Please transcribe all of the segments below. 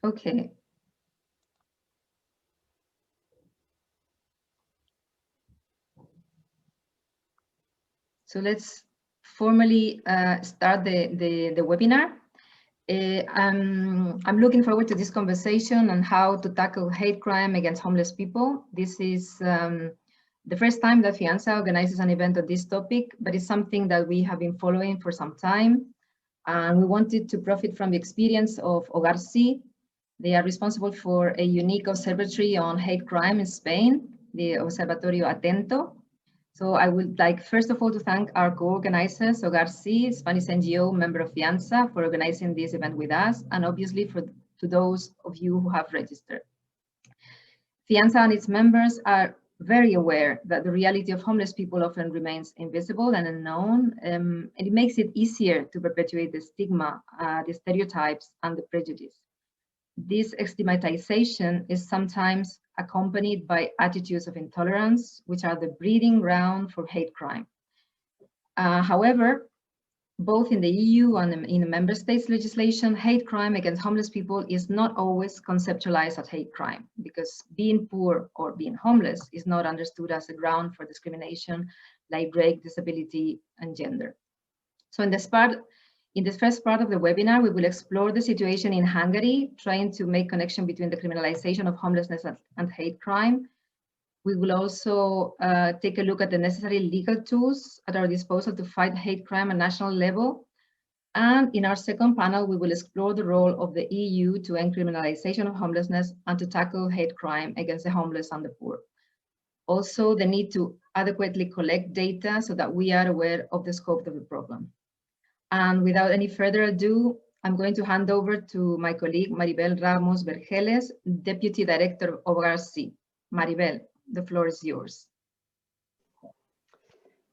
Okay. So let's formally start the webinar. I'm looking forward to this conversation on how to tackle hate crime against homeless people. This is the first time that Fianza organizes an event on this topic, but it's something that we have been following for some time. And we wanted to profit from the experience of Hogar. They are responsible for a unique observatory on hate crime in Spain, the Observatorio Atento. So I would like, first of all, to thank our co-organizers, Hogar, Spanish NGO, member of Fianza, for organizing this event with us, and obviously to those of you who have registered. Fianza and its members are very aware that the reality of homeless people often remains invisible and unknown, and it makes it easier to perpetuate the stigma, the stereotypes, and the prejudice. This stigmatization is sometimes accompanied by attitudes of intolerance, which are the breeding ground for hate crime. However, both in the EU and in the member states legislation, hate crime against homeless people is not always conceptualized as hate crime, because being poor or being homeless is not understood as a ground for discrimination like race, disability, and gender. So in this first part of the webinar, we will explore the situation in Hungary, trying to make connection between the criminalization of homelessness and hate crime. We will also take a look at the necessary legal tools at our disposal to fight hate crime at national level. And in our second panel, we will explore the role of the EU to end criminalization of homelessness and to tackle hate crime against the homeless and the poor. Also, the need to adequately collect data so that we are aware of the scope of the problem. And without any further ado, I'm going to hand over to my colleague, Maribel Ramos Vergeles, Deputy Director of OGARC. Maribel, the floor is yours.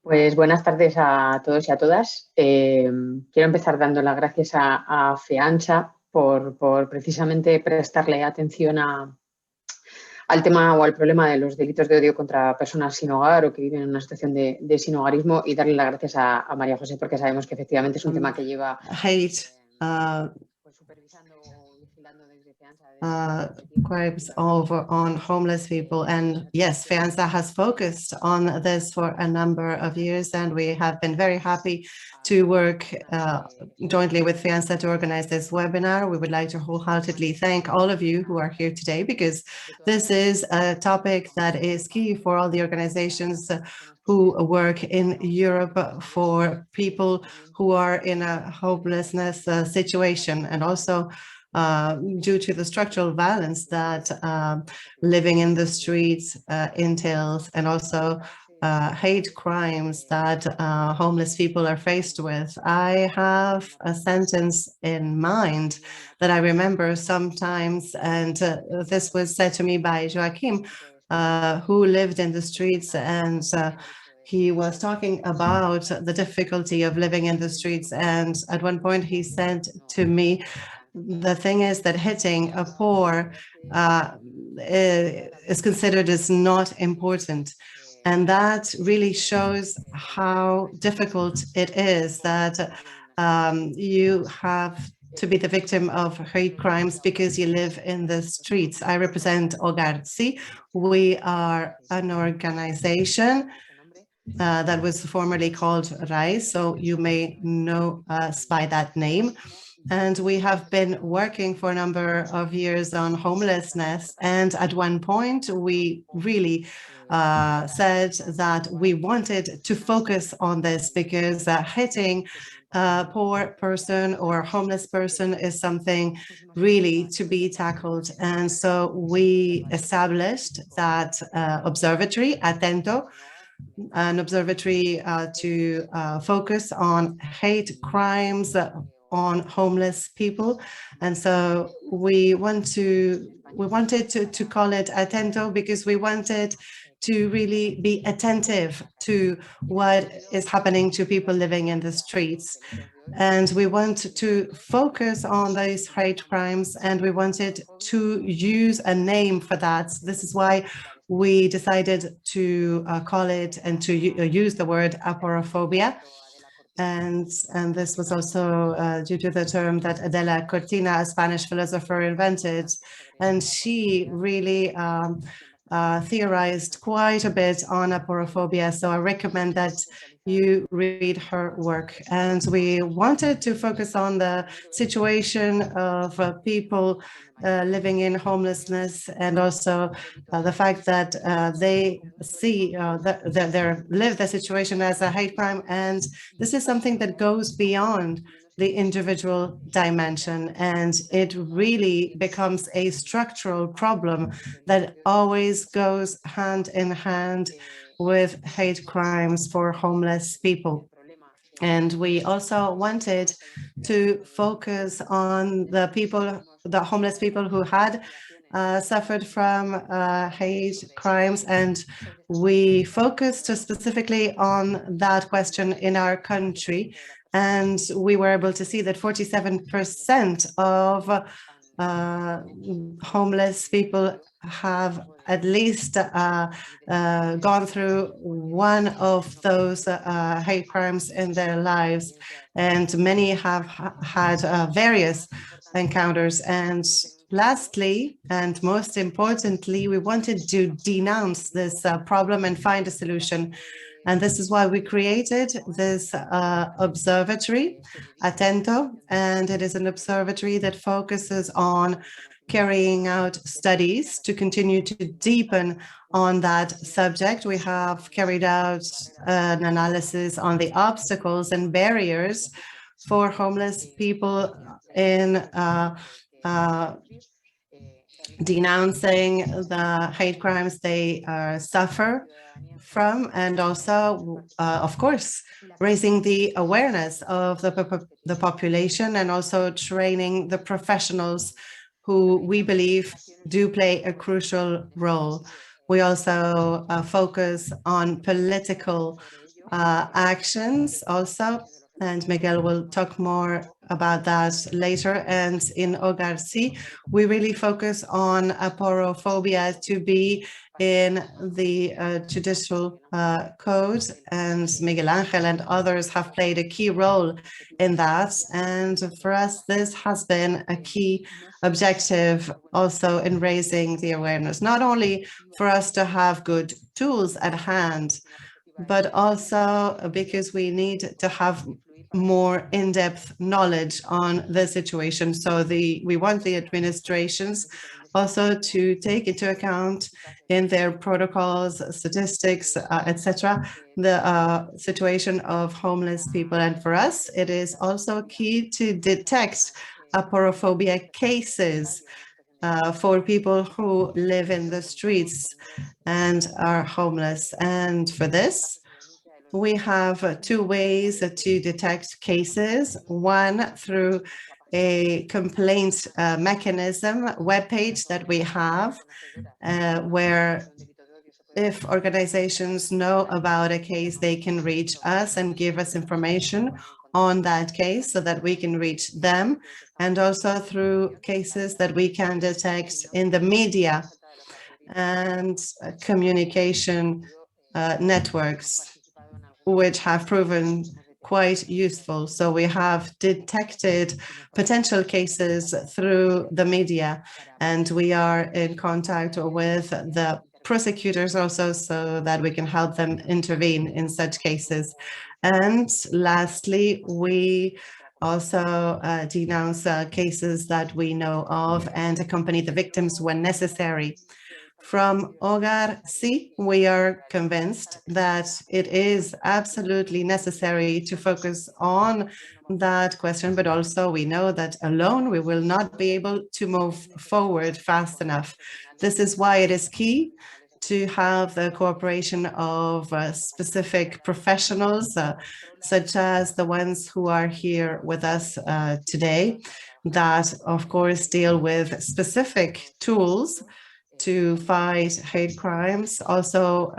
Pues buenas tardes a todos y a todas. Quiero empezar dando las gracias a Fianza por precisamente prestarle atención al tema o al problema de los delitos de odio contra personas sin hogar o que viven en una situación de sin hogarismo, y darle las gracias a María José, porque sabemos que efectivamente es un tema que lleva supervisando o vigilando desde Fianza. Crimes over on homeless people. And yes, Fianza has focused on this for a number of years, and we have been very happy to work jointly with Fianza to organize this webinar. We would like to wholeheartedly thank all of you who are here today, because this is a topic that is key for all the organizations who work in Europe for people who are in a hopelessness situation, and also due to the structural violence that living in the streets entails, and also hate crimes that homeless people are faced with. I have a sentence in mind that I remember sometimes, and this was said to me by Joachim, who lived in the streets, and he was talking about the difficulty of living in the streets. And at one point he said to me, the thing is that hitting a poor is considered as not important. And that really shows how difficult it is that you have to be the victim of hate crimes because you live in the streets. I represent Hogar. We are an organization that was formerly called RAIS, so you may know us by that name. And we have been working for a number of years on homelessness. And at one point, we really said that we wanted to focus on this, because hitting a poor person or homeless person is something really to be tackled. And so we established that observatory, Atento, an observatory to focus on hate crimes on homeless people. And so we wanted to call it Atento, because we wanted to really be attentive to what is happening to people living in the streets. And we want to focus on those hate crimes, and we wanted to use a name for that. This is why we decided to call it and to use the word Aporophobia. And this was also due to the term that Adela Cortina, a Spanish philosopher, invented. And she really theorized quite a bit on aporophobia. So I recommend that you read her work. And we wanted to focus on the situation of people living in homelessness, and also the fact that they see live the situation as a hate crime. And this is something that goes beyond the individual dimension, and it really becomes a structural problem that always goes hand in hand with hate crimes for homeless people. And we also wanted to focus on the homeless people who had suffered from hate crimes. And we focused specifically on that question in our country. And we were able to see that 47% of homeless people have at least gone through one of those hate crimes in their lives, and many have had various encounters. And lastly, and most importantly, we wanted to denounce this problem and find a solution. And this is why we created this observatory, Atento, and it is an observatory that focuses on carrying out studies to continue to deepen on that subject. We have carried out an analysis on the obstacles and barriers for homeless people in denouncing the hate crimes they suffer from, and also, of course, raising the awareness of the population, and also training the professionals who we believe do play a crucial role. We also focus on political actions also, and Miguel will talk more about that later. And in Hogar Sí, we really focus on aporophobia to be in the judicial code, and Miguel Angel and others have played a key role in that. And for us, this has been a key objective also in raising the awareness, not only for us to have good tools at hand, but also because we need to have more in-depth knowledge on the situation. So we want the administrations also to take into account in their protocols, statistics, etc., the situation of homeless people. And for us, it is also key to detect aporophobia cases for people who live in the streets and are homeless. And for this, we have two ways to detect cases. One, through a complaint mechanism webpage that we have, where if organizations know about a case, they can reach us and give us information on that case so that we can reach them, and also through cases that we can detect in the media and communication networks, which have proven quite useful. So we have detected potential cases through the media, and we are in contact with the prosecutors also so that we can help them intervene in such cases. And lastly, we also denounce cases that we know of and accompany the victims when necessary. From Hogar Sí, we are convinced that it is absolutely necessary to focus on that question, but also we know that alone we will not be able to move forward fast enough. This is why it is key to have the cooperation of specific professionals, such as the ones who are here with us today, that of course deal with specific tools to fight hate crimes, also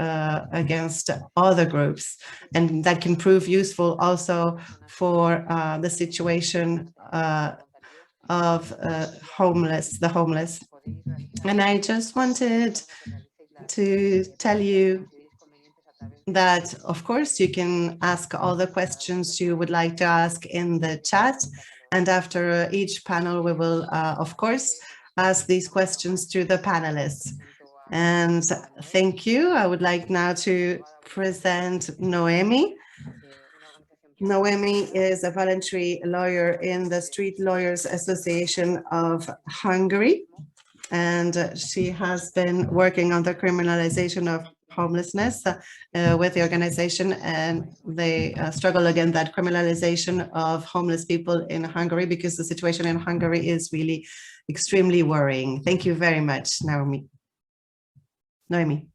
against other groups, and that can prove useful also for the situation of the homeless. And I just wanted to tell you that, of course, you can ask all the questions you would like to ask in the chat. And after each panel, we will, of course, ask these questions to the panelists. And thank you. I would like now to present Noemi. Noemi is a voluntary lawyer in the Street Lawyers Association of Hungary, and she has been working on the criminalization of homelessness with the organization, and they struggle against that criminalization of homeless people in Hungary, because the situation in Hungary is really extremely worrying. Thank you very much, Naomi. Noemi,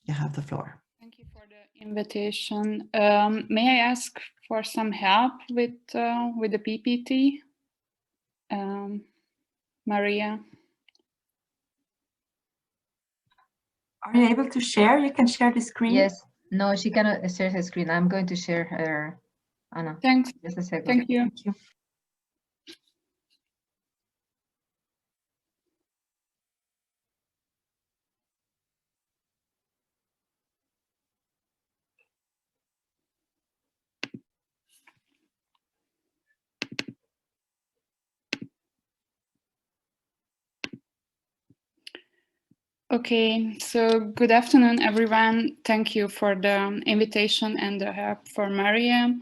you have the floor. Thank you for the invitation. May I ask for some help with the PPT? Maria? Are you able to share? You can share the screen. Yes. No, she cannot share her screen. I'm going to share her. Anna. Thanks. Just a second. Thank you. Thank you. Okay, so good afternoon, everyone. Thank you for the invitation and the help for Maria.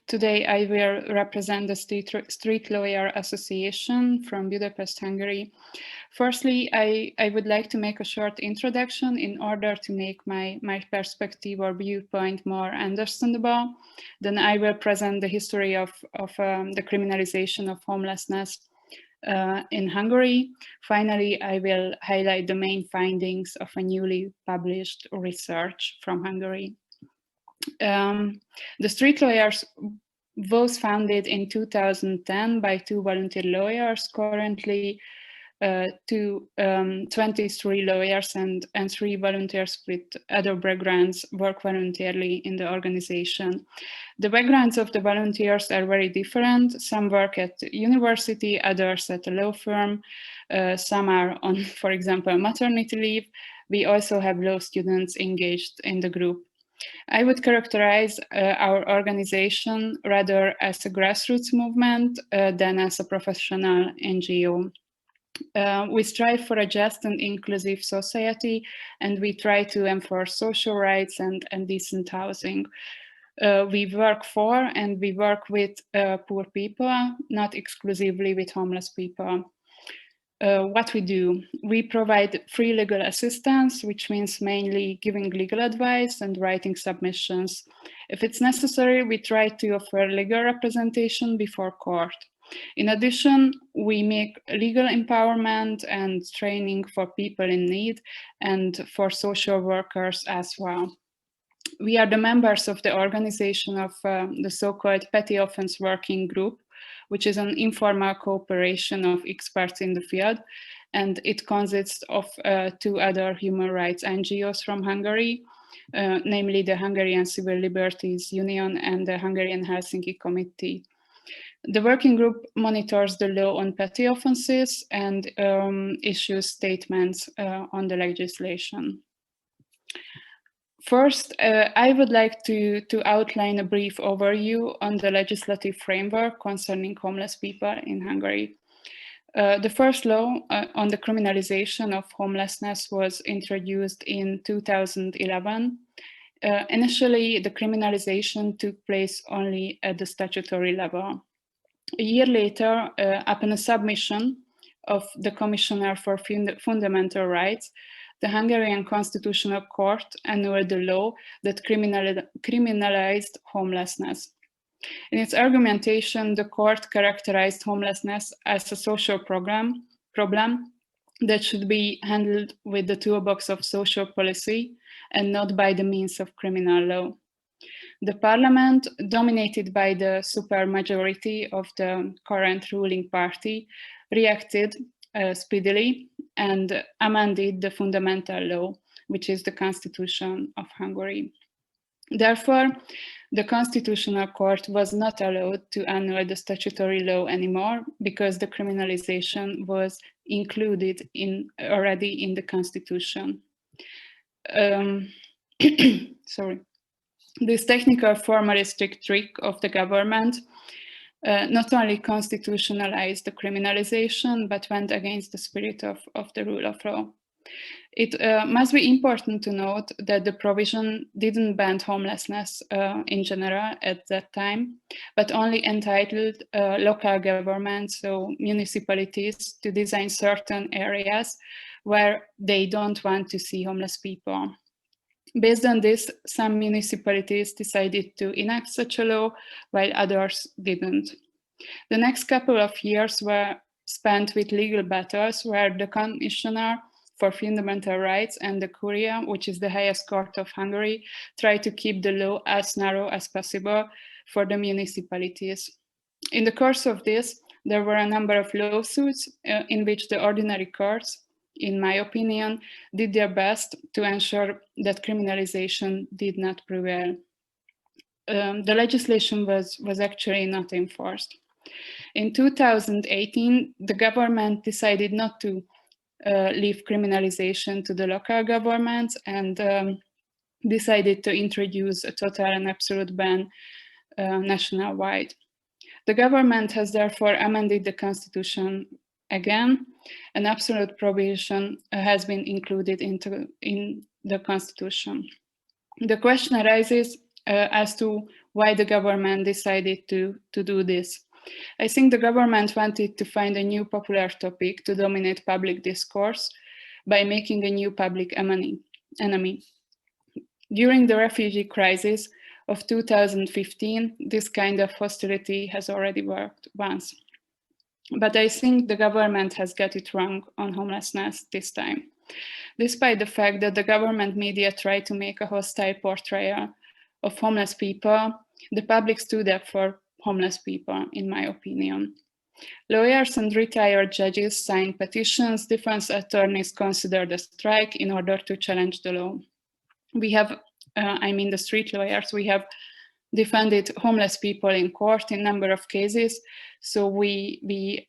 Today, I will represent the Street Lawyer Association from Budapest, Hungary. Firstly, I would like to make a short introduction in order to make my perspective or viewpoint more understandable. Then I will present the history of the criminalization of homelessness in Hungary. Finally, I will highlight the main findings of a newly published research from Hungary. The Street Lawyers was founded in 2010 by 2 volunteer lawyers, currently 23 lawyers and 3 volunteers with other backgrounds work voluntarily in the organization. The backgrounds of the volunteers are very different. Some work at university, others at a law firm. Some are on, for example, maternity leave. We also have law students engaged in the group. I would characterize our organization rather as a grassroots movement than as a professional NGO. We strive for a just and inclusive society, and we try to enforce social rights and decent housing. We work for and we work with poor people, not exclusively with homeless people. What we do, we provide free legal assistance, which means mainly giving legal advice and writing submissions. If it's necessary, we try to offer legal representation before court. In addition, we make legal empowerment and training for people in need and for social workers as well. We are the members of the organization of the so-called Petty Offense Working Group, which is an informal cooperation of experts in the field, and it consists of 2 other human rights NGOs from Hungary, namely the Hungarian Civil Liberties Union and the Hungarian Helsinki Committee. The working group monitors the law on petty offenses and issues statements on the legislation. First, I would like to outline a brief overview on the legislative framework concerning homeless people in Hungary. The first law on the criminalization of homelessness was introduced in 2011. Initially, the criminalization took place only at the statutory level. A year later, upon a submission of the Commissioner for Fundamental Rights, the Hungarian Constitutional Court annulled the law that criminalized homelessness. In its argumentation, the court characterized homelessness as a social problem that should be handled with the toolbox of social policy and not by the means of criminal law. The parliament, dominated by the supermajority of the current ruling party, reacted speedily and amended the fundamental law, which is the Constitution of Hungary. Therefore, the Constitutional Court was not allowed to annul the statutory law anymore because the criminalization was included already in the Constitution. sorry. This technical formalistic trick of the government not only constitutionalized the criminalization, but went against the spirit of the rule of law. It must be important to note that the provision didn't ban homelessness in general at that time, but only entitled local governments, so municipalities, to design certain areas where they don't want to see homeless people. Based on this, some municipalities decided to enact such a law, while others didn't. The next couple of years were spent with legal battles where the Commissioner for Fundamental Rights and the Curia, which is the highest court of Hungary, tried to keep the law as narrow as possible for the municipalities. In the course of this, there were a number of lawsuits in which the ordinary courts, in my opinion, did their best to ensure that criminalization did not prevail. The legislation was actually not enforced. In 2018, the government decided not to leave criminalization to the local governments and decided to introduce a total and absolute ban nationwide. The government has therefore amended the constitution again. An absolute provision has been included in the constitution. The question arises as to why the government decided to do this. I think the government wanted to find a new popular topic to dominate public discourse by making a new public enemy. During the refugee crisis of 2015, this kind of hostility has already worked once. But I think the government has got it wrong on homelessness this time. Despite the fact that the government media tried to make a hostile portrayal of homeless people, the public stood up for homeless people, in my opinion. Lawyers and retired judges signed petitions, defense attorneys considered a strike in order to challenge the law. We have, the street lawyers, we have defended homeless people in court in a number of cases, so we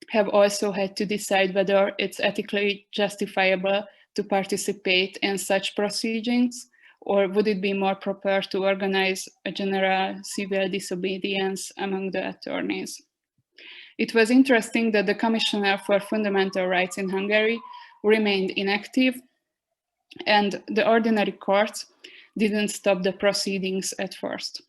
have also had to decide whether it's ethically justifiable to participate in such proceedings, or would it be more proper to organize a general civil disobedience among the attorneys? It was interesting that the Commissioner for Fundamental Rights in Hungary remained inactive, and the ordinary courts didn't stop the proceedings at first.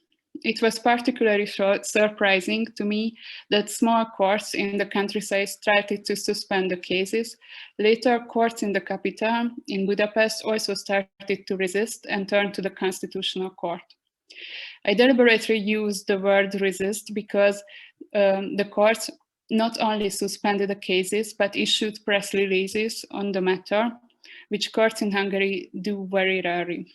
It was particularly surprising to me that small courts in the countryside started to suspend the cases. Later, courts in the capital, in Budapest, also started to resist and turn to the Constitutional Court. I deliberately use the word resist because the courts not only suspended the cases, but issued press releases on the matter, which courts in Hungary do very rarely.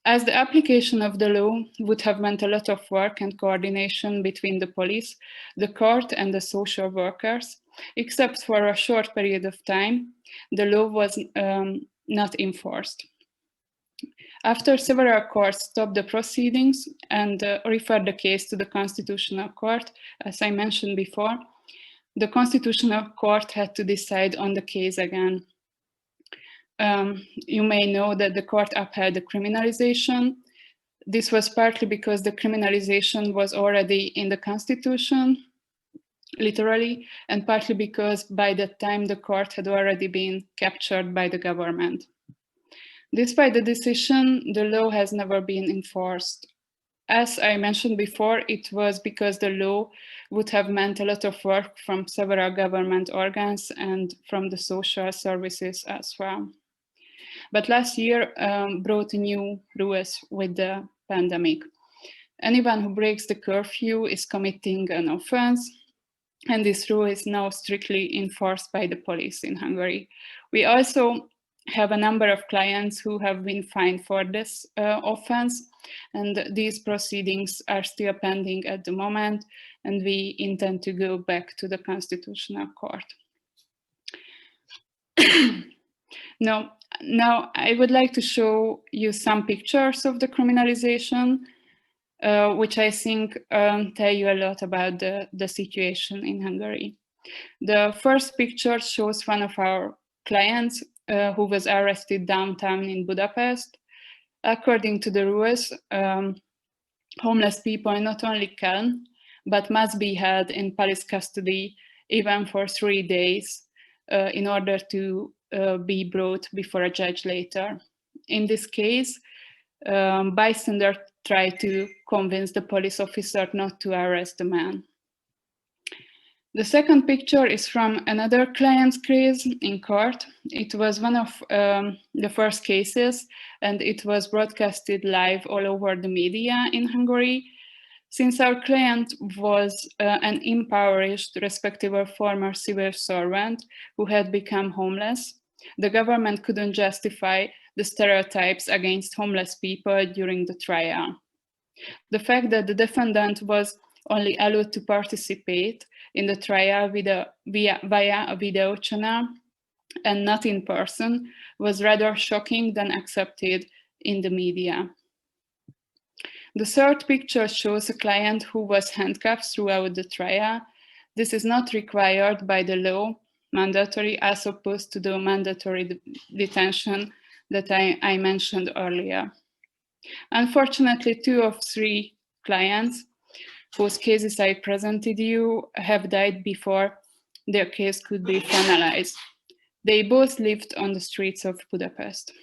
As the application of the law would have meant a lot of work and coordination between the police, the court, and the social workers, except for a short period of time, the law was not enforced. After several courts stopped the proceedings and referred the case to the Constitutional Court, as I mentioned before, the Constitutional Court had to decide on the case again. You may know that the court upheld the criminalization. This was partly because the criminalization was already in the Constitution, literally, and partly because by that time the court had already been captured by the government. Despite the decision, the law has never been enforced. As I mentioned before, it was because the law would have meant a lot of work from several government organs and from the social services as well. But last year brought new rules with the pandemic. Anyone who breaks the curfew is committing an offense, and this rule is now strictly enforced by the police in Hungary. We also have a number of clients who have been fined for this offense, and these proceedings are still pending at the moment, and we intend to go back to the Constitutional Court. Now, I would like to show you some pictures of the criminalization, which I think tell you a lot about the situation in Hungary. The first picture shows one of our clients who was arrested downtown in Budapest. According to the rules, homeless people not only can, but must be held in police custody even for 3 days in order to be brought before a judge later. In this case, bystander tried to convince the police officer not to arrest the man. The second picture is from another client's case in court. It was one of the first cases, and it was broadcasted live all over the media in Hungary. Since our client was an impoverished, respectable former civil servant who had become homeless, the government couldn't justify the stereotypes against homeless people during the trial. The fact that the defendant was only allowed to participate in the trial via a video channel and not in person was rather shocking than accepted in the media. The third picture shows a client who was handcuffed throughout the trial. This is not required by the law, mandatory, as opposed to the mandatory detention that I mentioned earlier. Unfortunately, 2 of 3 clients whose cases I presented you have died before their case could be finalized. They both lived on the streets of Budapest.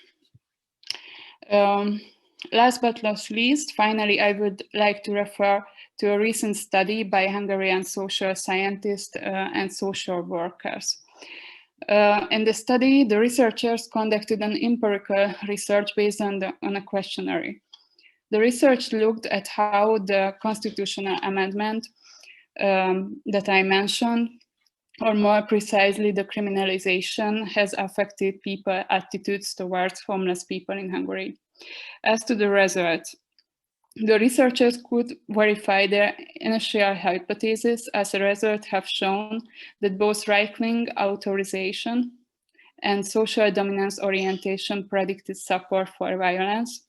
Last but not least, finally, I would like to refer to a recent study by Hungarian social scientists and social workers. In the study, the researchers conducted an empirical research based on a questionnaire. The research looked at how the constitutional amendment that I mentioned, or more precisely, the criminalization, has affected people's attitudes towards homeless people in Hungary. As to the results, the researchers could verify their initial hypothesis. As a result, have shown that both right-wing authorization and social dominance orientation predicted support for violence.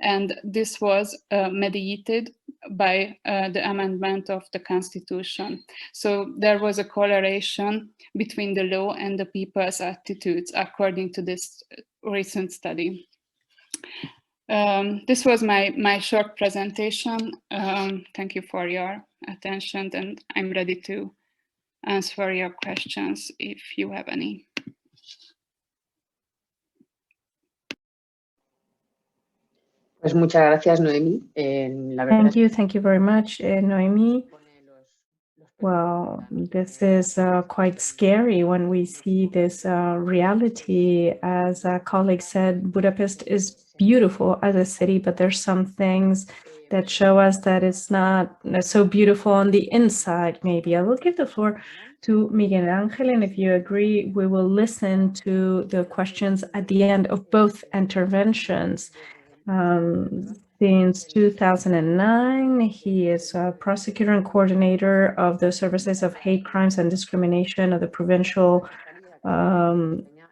And this was mediated by the amendment of the Constitution. So there was a correlation between the law and the people's attitudes, according to this recent study. This was my short presentation. Thank you for your attention, and I'm ready to answer your questions if you have any. Pues muchas gracias, Noemi. Thank you very much, Noemi. Well, this is quite scary when we see this reality. As a colleague said, Budapest is beautiful as a city, but there's some things that show us that it's not so beautiful on the inside, maybe. I will give the floor to Miguel Angel, and if you agree, we will listen to the questions at the end of both interventions. Since 2009, he is a prosecutor and coordinator of the Services of Hate Crimes and Discrimination of the Provincial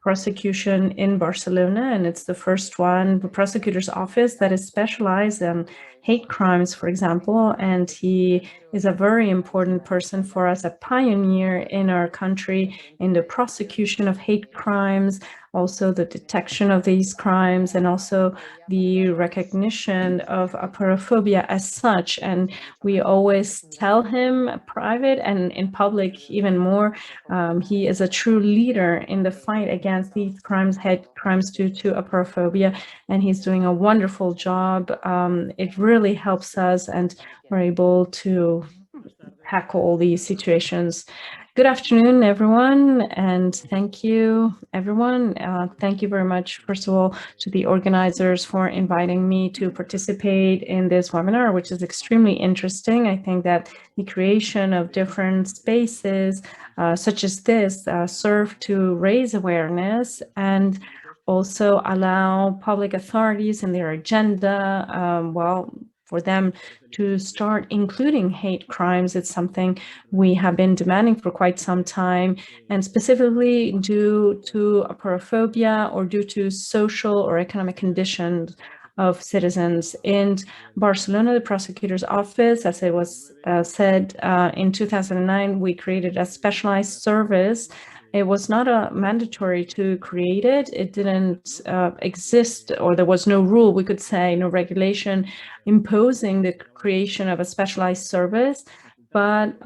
Prosecution in Barcelona, and it's the first one, the prosecutor's office that is specialized in hate crimes, for example, and he is a very important person for us, a pioneer in our country in the prosecution of hate crimes, also the detection of these crimes, and also the recognition of aporophobia as such. And we always tell him private and in public even more, he is a true leader in the fight against these crimes, hate crimes due to aporophobia, and he's doing a wonderful job. It really helps us, and we're able to tackle all these situations. Good afternoon, everyone, and thank you, everyone. Thank you very much, first of all, to the organizers for inviting me to participate in this webinar, which is extremely interesting. I think that the creation of different spaces such as this serve to raise awareness and also allow public authorities in their agenda, for them to start including hate crimes. It's something we have been demanding for quite some time, and specifically due to aporophobia or due to social or economic conditions of citizens. In Barcelona, the prosecutor's office, as it was said, in 2009, we created a specialized service It was not mandatory to create it. It didn't exist, or there was no rule, we could say, no regulation imposing the creation of a specialized service. But,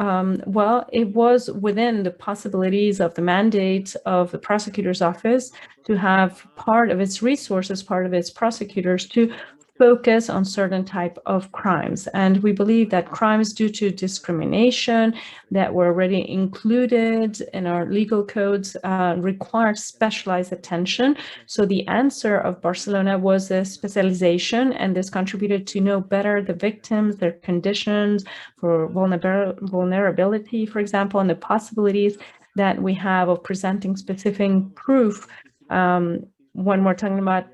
well, it was within the possibilities of the mandate of the prosecutor's office to have part of its resources, part of its prosecutors to focus on certain type of crimes. And we believe that crimes due to discrimination that were already included in our legal codes required specialized attention. So the answer of Barcelona was a specialization, and this contributed to know better the victims, their conditions for vulnerability, for example, and the possibilities that we have of presenting specific proof when we're talking about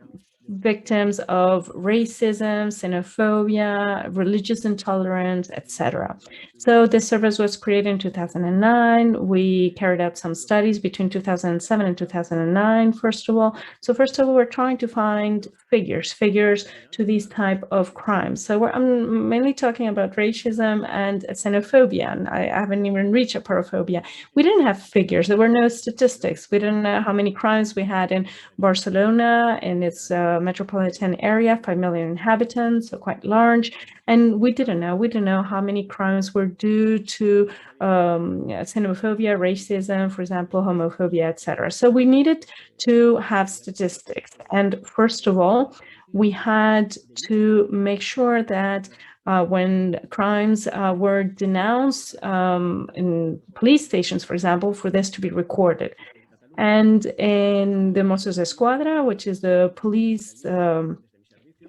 victims of racism, xenophobia, religious intolerance, etc. So this service was created in 2009. We carried out some studies between 2007 and 2009, first of all. So first of all, we're trying to find figures to these type of crimes. So I'm mainly talking about racism and xenophobia, and I haven't even reached Aporophobia. We didn't have figures. There were no statistics. We didn't know how many crimes we had in Barcelona, in its metropolitan area, 5 million inhabitants, so quite large. And we didn't know how many crimes were due to xenophobia, racism, for example, homophobia, etc. So we needed to have statistics. And first of all, we had to make sure that when crimes were denounced in police stations, for example, for this to be recorded. And in the Mossos d'Esquadra, which is the police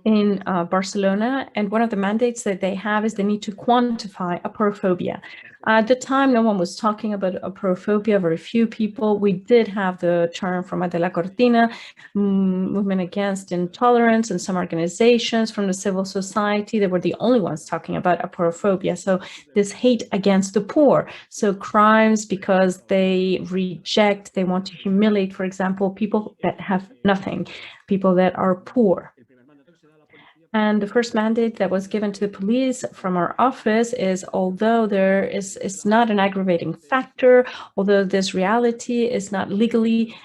in Barcelona, and one of the mandates that they have is they need to quantify aporophobia. At the time, no one was talking about aporophobia, very few people. We did have the term from Adela Cortina, Movement Against Intolerance, and some organizations from the civil society. They were the only ones talking about aporophobia. So this hate against the poor. So crimes because they reject, they want to humiliate, for example, people that have nothing, people that are poor. And the first mandate that was given to the police from our office is, although it's not an aggravating factor, although this reality is not legally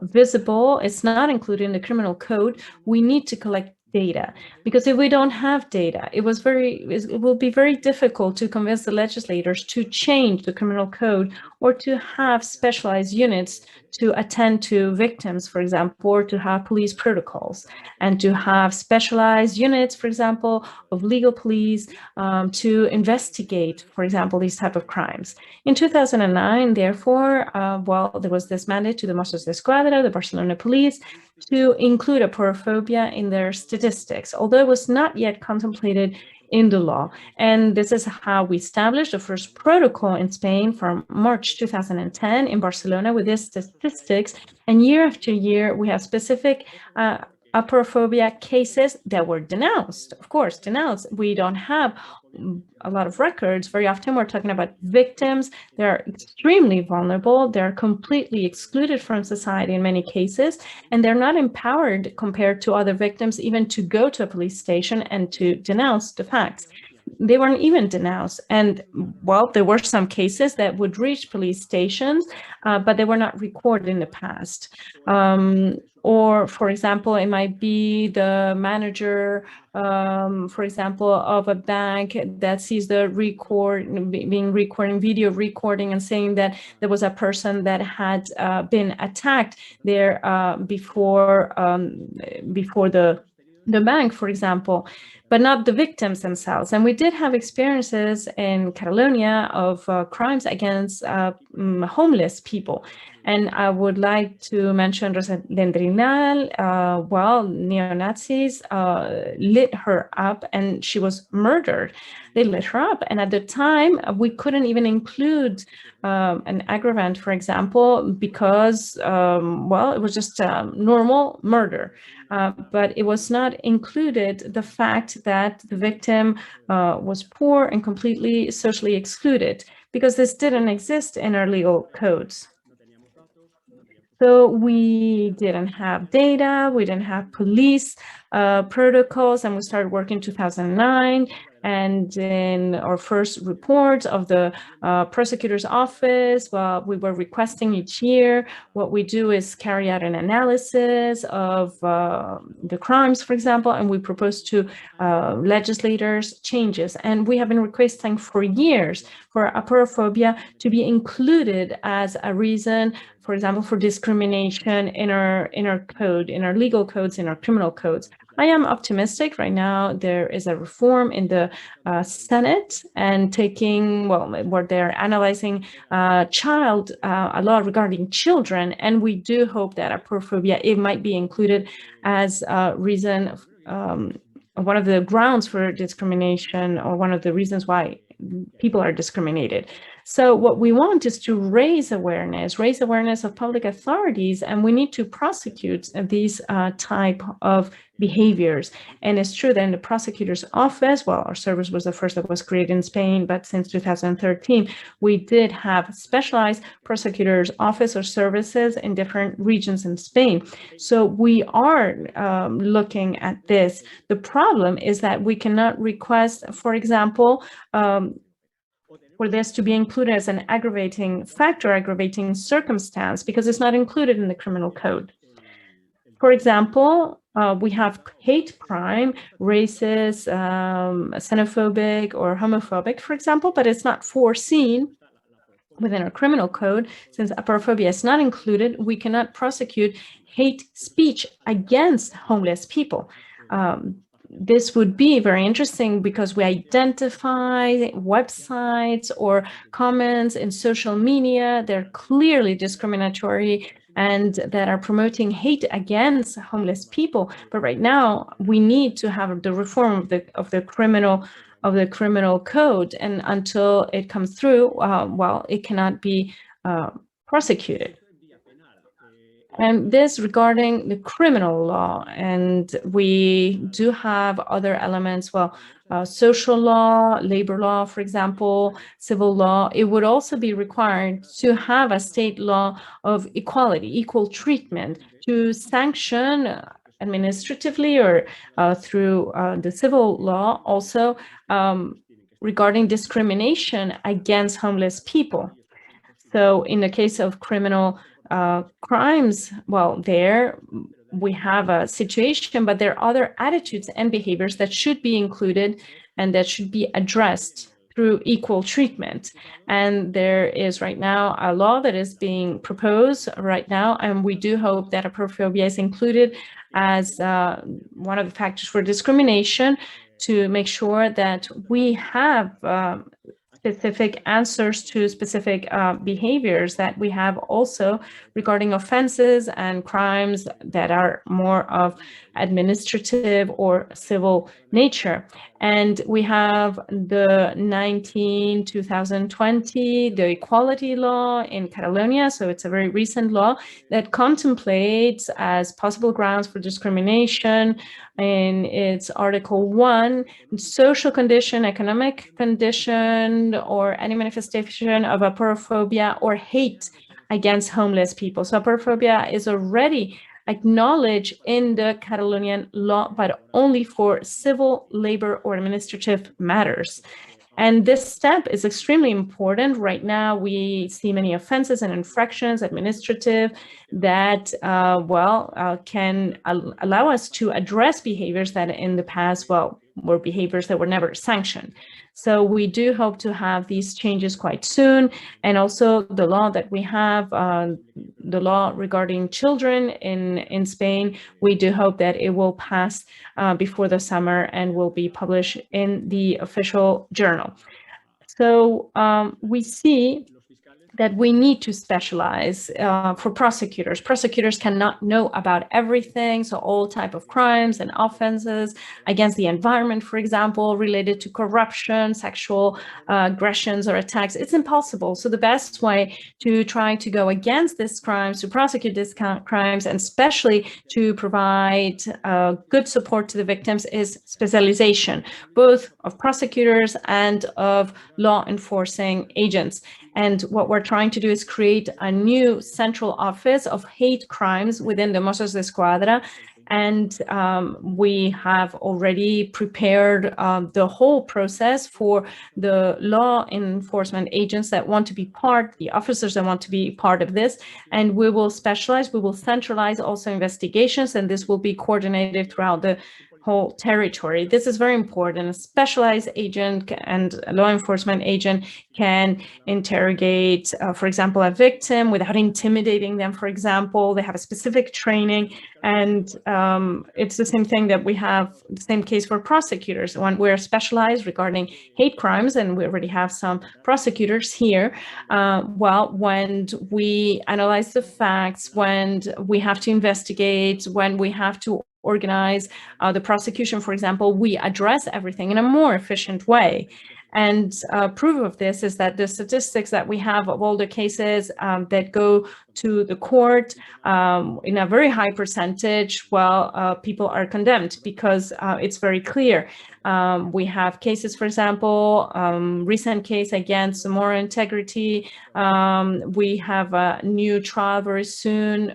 visible, it's not included in the criminal code, we need to collect data, because if we don't have data, it will be very difficult to convince the legislators to change the criminal code or to have specialized units to attend to victims, for example, or to have police protocols, and to have specialized units, for example, of legal police to investigate, for example, these type of crimes. In 2009, therefore, well, there was this mandate to the Mossos d'Esquadra, the Barcelona police, to include aporophobia in their statistics, although it was not yet contemplated in the law. And this is how we established the first protocol in Spain from March 2010 in Barcelona with these statistics. And year after year, we have specific aporophobia cases that were denounced, of course, denounced. We don't have a lot of records. Very often we're talking about victims. They're extremely vulnerable. They're completely excluded from society in many cases, and they're not empowered compared to other victims even to go to a police station and to denounce the facts. They weren't even denounced. And, well, there were some cases that would reach police stations, but they were not recorded in the past. Or, for example, it might be the manager, for example, of a bank that sees the video recording and saying that there was a person that had been attacked there before the bank, for example, but not the victims themselves. And we did have experiences in Catalonia of crimes against homeless people. And I would like to mention Rosa Dendrinal. Well, neo-Nazis lit her up and she was murdered. They lit her up. And at the time, we couldn't even include an aggravant, for example, because, well, it was just normal murder. But it was not included the fact that the victim was poor and completely socially excluded, because this didn't exist in our legal codes. So we didn't have data, we didn't have police protocols, and we started working in 2009. And in our first report of the prosecutor's office, well, we were requesting each year. What we do is carry out an analysis of the crimes, for example, and we propose to legislators changes. And we have been requesting for years for aporophobia to be included as a reason, for example, for discrimination in our code, in our legal codes, in our criminal codes. I am optimistic. Right now, there is a reform in the Senate and taking, well, where they're analyzing a law regarding children. And we do hope that aporophobia, it might be included as a reason, one of the grounds for discrimination, or one of the reasons why people are discriminated. So what we want is to raise awareness of public authorities, and we need to prosecute these type of behaviors. And it's true that in the prosecutor's office, well, our service was the first that was created in Spain, but since 2013, we did have specialized prosecutor's office or services in different regions in Spain. So we are looking at this. The problem is that we cannot request, for example, for this to be included as an aggravating factor, aggravating circumstance, because it's not included in the criminal code. For example, we have hate crime, racist, xenophobic, or homophobic, for example, but it's not foreseen within our criminal code. Since aporophobia is not included, we cannot prosecute hate speech against homeless people. This would be very interesting because we identify websites or comments in social media. They're clearly discriminatory and that are promoting hate against homeless people. But right now, we need to have the reform of the criminal code, and until it comes through, well, it cannot be prosecuted. And this regarding the criminal law, and we do have other elements, well, social law, labor law, for example, civil law. It would also be required to have a state law of equality, equal treatment, to sanction administratively or through the civil law also regarding discrimination against homeless people. So in the case of criminal crimes, well, there we have a situation, but there are other attitudes and behaviors that should be included and that should be addressed through equal treatment. And there is right now a law that is being proposed right now, and we do hope that aporophobia is included as one of the factors for discrimination, to make sure that we have specific answers to specific behaviors that we have also regarding offenses and crimes that are more of administrative or civil nature. And we have the 2020, the equality law in Catalonia. So it's a very recent law that contemplates as possible grounds for discrimination in its Article 1, social condition, economic condition, or any manifestation of aporophobia or hate against homeless people. So aporophobia is already acknowledged in the Catalonian law, but only for civil, labor, or administrative matters. And this step is extremely important. Right now, we see many offenses and infractions, administrative, that, can allow us to address behaviors that in the past, were behaviors that were never sanctioned. So we do hope to have these changes quite soon. And also the law that we have, the law regarding children in Spain, we do hope that it will pass before the summer and will be published in the official journal. So we see that we need to specialize for prosecutors. Prosecutors cannot know about everything, so all type of crimes and offenses against the environment, for example, related to corruption, sexual aggressions or attacks, it's impossible. So the best way to try to go against these crimes, to prosecute these crimes, and especially to provide good support to the victims is specialization, both of prosecutors and of law enforcing agents. And what we're trying to do is create a new central office of hate crimes within the Mossos d'Esquadra. And we have already prepared the whole process for the law enforcement agents that want to be part, the officers that want to be part of this. And we will specialize, we will centralize also investigations, and this will be coordinated throughout the whole territory. This is very important. A specialized agent and a law enforcement agent can interrogate, for example, a victim without intimidating them, for example. They have a specific training, and it's the same thing that we have, the same case for prosecutors. When we're specialized regarding hate crimes, and we already have some prosecutors here, well, when we analyze the facts, when we have to investigate, when we have to organize the prosecution, for example, we address everything in a more efficient way. And proof of this is that the statistics that we have of all the cases that go to the court in a very high percentage, well, people are condemned because it's very clear. We have cases, for example, recent case against moral integrity. We have a new trial very soon,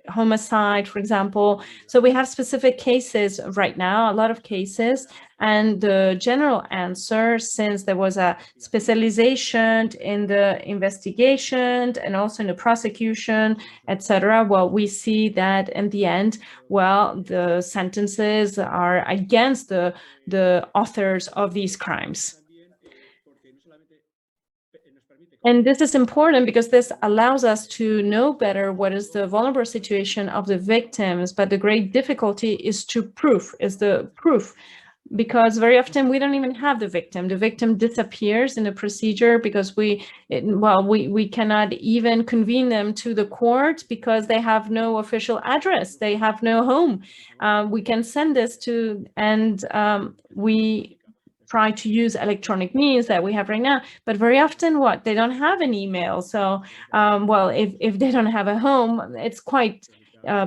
homicide, for example. So we have specific cases right now, a lot of cases. And the general answer, since there was a specialization in the investigation and also in the prosecution, etc., well, we see that in the end, well, the sentences are against the authors of these crimes. And this is important because this allows us to know better what is the vulnerable situation of the victims, but the great difficulty is to prove, because very often we don't even have the victim. The victim disappears in the procedure because we cannot even convene them to the court because they have no official address. They have no home. We can send this to, and we try to use electronic means that we have right now, but very often they don't have an email. So, well, if they don't have a home, it's quite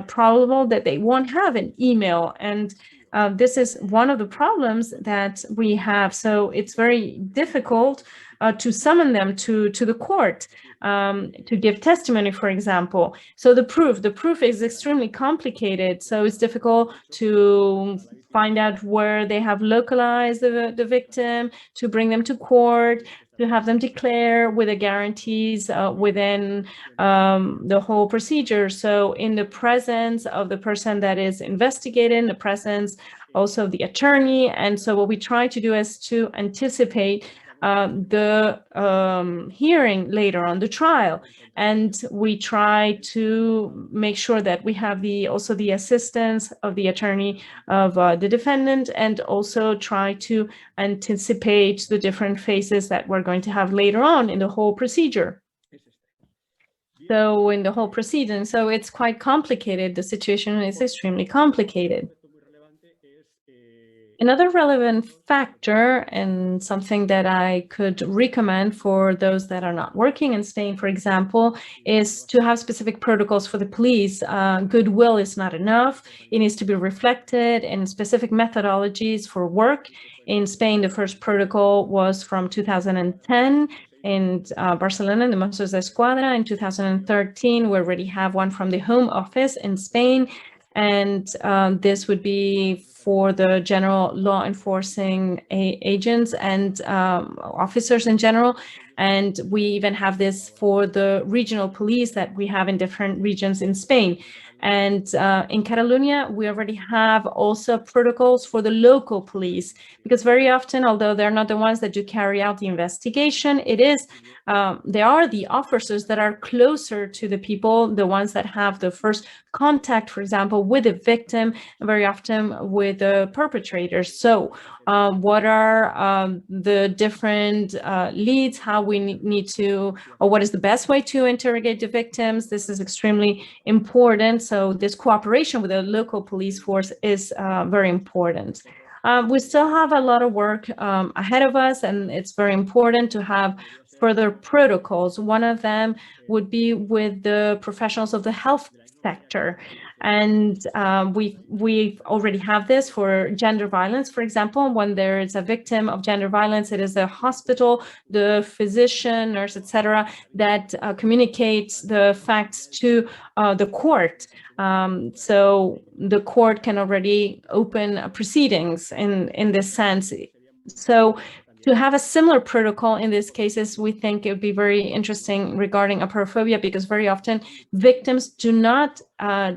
probable that they won't have an email. And this is one of the problems that we have. So it's very difficult to summon them to the court to give testimony, for example. So the proof is extremely complicated. So it's difficult to find out where they have localized the victim, to bring them to court, to have them declare with the guarantees within the whole procedure. So in the presence of the person that is investigating, the presence also of the attorney. And so what we try to do is to anticipate the hearing later on, the trial. And we try to make sure that we have also the assistance of the attorney of the defendant, and also try to anticipate the different phases that we're going to have later on in the whole procedure. So in the whole proceeding, so it's quite complicated. The situation is extremely complicated. Another relevant factor, and something that I could recommend for those that are not working in Spain, for example, is to have specific protocols for the police. Goodwill is not enough. It needs to be reflected in specific methodologies for work. In Spain, the first protocol was from 2010. In Barcelona, the Mossos d'Esquadra. In 2013, we already have one from the Home Office in Spain. And this would be for the general law enforcing agents and officers in general. And we even have this for the regional police that we have in different regions in Spain. And in Catalonia, we already have also protocols for the local police, because very often, although they're not the ones that do carry out the investigation, they are the officers that are closer to the people, the ones that have the first contact, for example, with the victim, very often with the perpetrators. So what are the different leads, how we need to, or what is the best way to interrogate the victims? This is extremely important. So this cooperation with the local police force is very important. We still have a lot of work ahead of us, and it's very important to have further protocols. One of them would be with the professionals of the health sector. And we already have this for gender violence, for example. When there is a victim of gender violence, it is the hospital, the physician, nurse, etc., that communicates the facts to the court. So the court can already open proceedings in this sense. So to have a similar protocol in these cases, we think it would be very interesting regarding aporophobia, because very often victims do not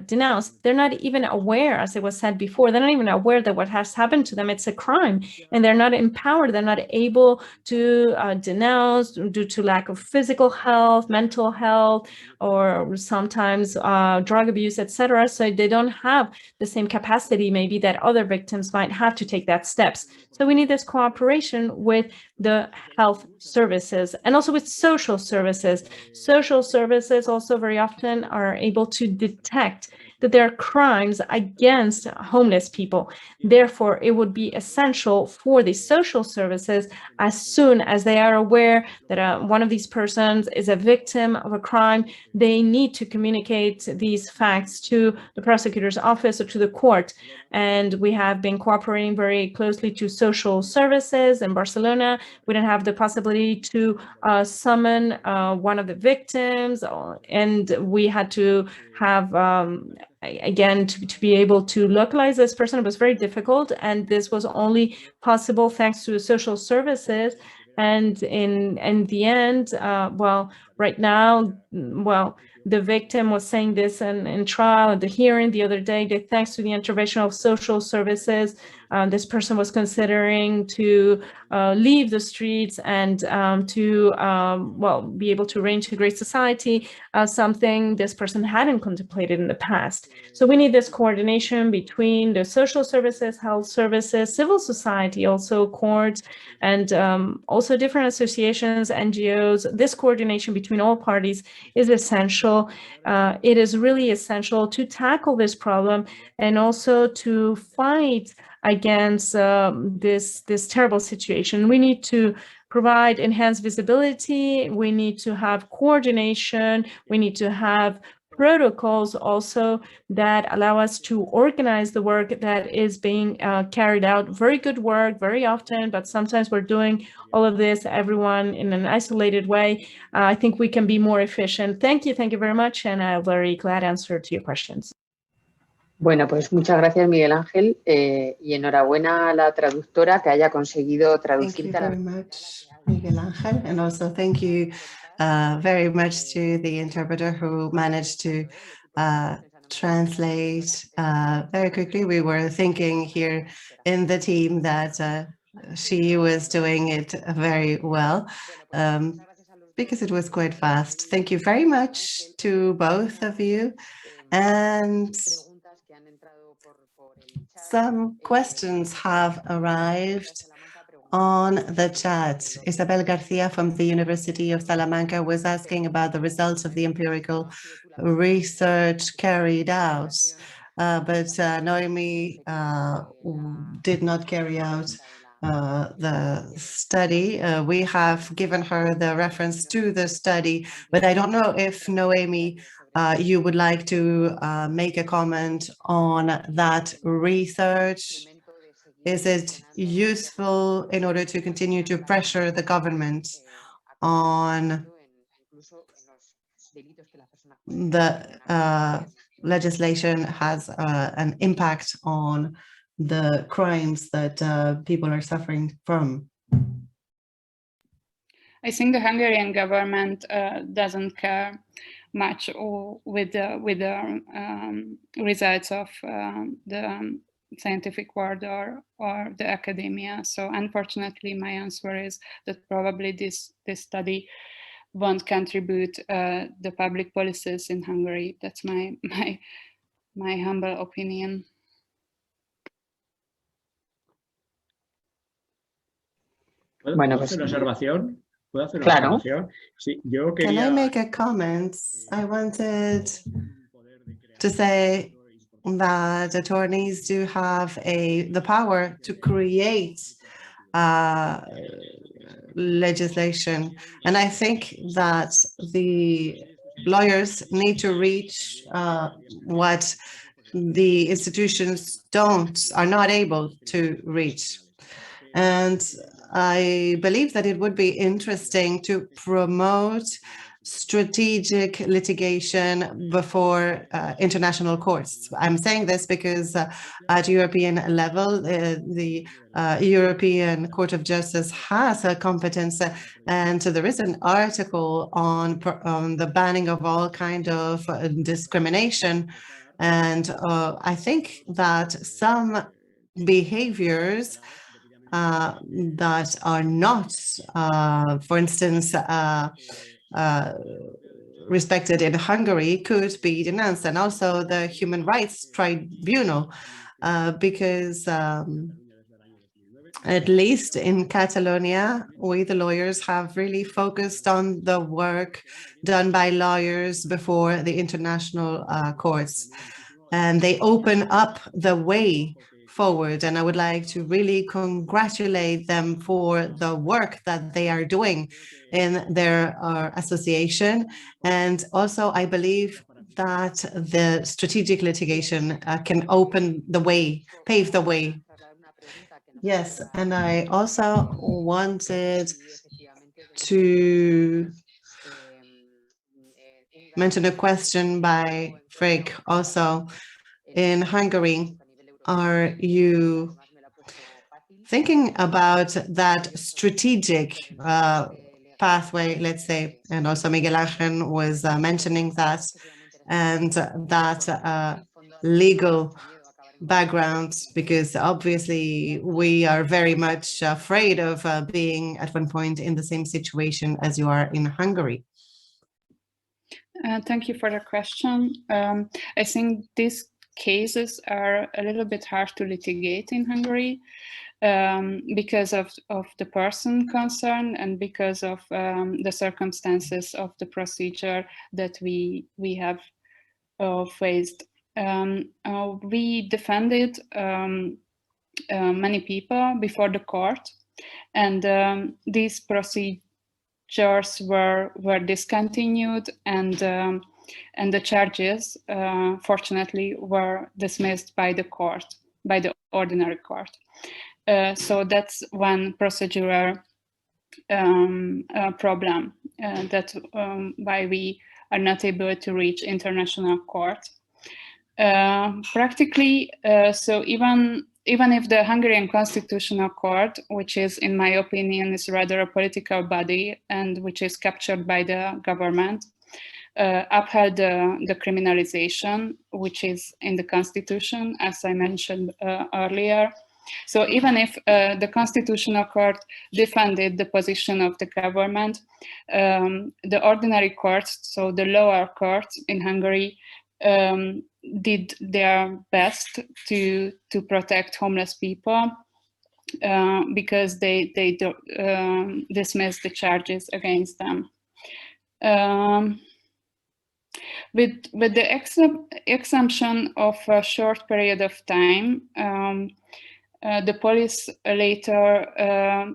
denounce. They're not even aware, as it was said before, they're not even aware that what has happened to them, it's a crime, and they're not empowered, they're not able to denounce due to lack of physical health, mental health, or sometimes drug abuse, etc. So they don't have the same capacity maybe that other victims might have to take that steps. So we need this cooperation with the health services and also with social services. Social services also very often are able to detect that there are crimes against homeless people. Therefore, it would be essential for the social services, as soon as they are aware that one of these persons is a victim of a crime, they need to communicate these facts to the prosecutor's office or to the court. And we have been cooperating very closely to social services in Barcelona. We didn't have the possibility to summon one of the victims, and we had to have, again, to be able to localize this person. It was very difficult, and this was only possible thanks to social services. And in the end, well, right now, well, the victim was saying this in trial, at the hearing the other day, that thanks to the intervention of social services, this person was considering to leave the streets and to, well, be able to reintegrate society, something this person hadn't contemplated in the past. So we need this coordination between the social services, health services, civil society, also courts, and also different associations, NGOs. This coordination between all parties is essential. It is really essential to tackle this problem and also to fight against this terrible situation. We need to provide enhanced visibility. We need to have coordination. We need to have protocols also that allow us to organize the work that is being carried out. Very good work, very often, but sometimes we're doing all of this, everyone in an isolated way. I think we can be more efficient. Thank you very much, and I'm very glad answer to your questions. Bueno, pues muchas gracias, Miguel Ángel, y enhorabuena a la traductora que haya conseguido traducir. Thank you very much, Miguel Ángel, and also thank you very much to the interpreter who managed to translate very quickly. We were thinking here in the team that she was doing it very well because it was quite fast. Thank you very much to both of you. And some questions have arrived on the chat. Isabel Garcia from the University of Salamanca was asking about the results of the empirical research carried out, but Noemi did not carry out the study. We have given her the reference to the study, but I don't know if Noemi, you would like to make a comment on that research. Is it useful in order to continue to pressure the government on the legislation has an impact on the crimes that people are suffering from? I think the Hungarian government doesn't care much with the results of the scientific world or the academia. So unfortunately, my answer is that probably this study won't contribute the public policies in Hungary. That's my humble opinion. Bueno, pues, ¿Puedo hacer una observación? Claro. Sí, yo Can quería... I make a comment? I wanted to say that attorneys do have the power to create legislation. And I think that the lawyers need to reach what the institutions are not able to reach. And I believe that it would be interesting to promote strategic litigation before international courts. I'm saying this because at European level, the European Court of Justice has a competence, and so there is an article on the banning of all kind of discrimination. And I think that some behaviors that are not, for instance, respected in Hungary could be denounced, and also the Human Rights Tribunal, because at least in Catalonia, we, the lawyers, have really focused on the work done by lawyers before the international courts, and they open up the way forward. And I would like to really congratulate them for the work that they are doing in their association. And also, I believe that the strategic litigation can open the way, pave the way. Yes, and I also wanted to mention a question by Frick also. In Hungary, are you thinking about that strategic pathway, let's say, and also Miguel Angel was mentioning that, and that legal background, because obviously we are very much afraid of being at one point in the same situation as you are in Hungary? Thank you for the question. I think these cases are a little bit hard to litigate in Hungary because of the person concerned and because of the circumstances of the procedure that we have faced. We defended many people before the court, and these procedures were discontinued, and the charges, fortunately, were dismissed by the court, by the ordinary court. So that's one procedural problem, that's why we are not able to reach international court. Practically, so even if the Hungarian Constitutional Court, which is, in my opinion, is rather a political body and which is captured by the government, upheld the criminalization, which is in the Constitution, as I mentioned earlier. So even if the Constitutional Court defended the position of the government, the ordinary courts, so the lower courts in Hungary, did their best to protect homeless people because they dismissed the charges against them. With the exemption of a short period of time, the police later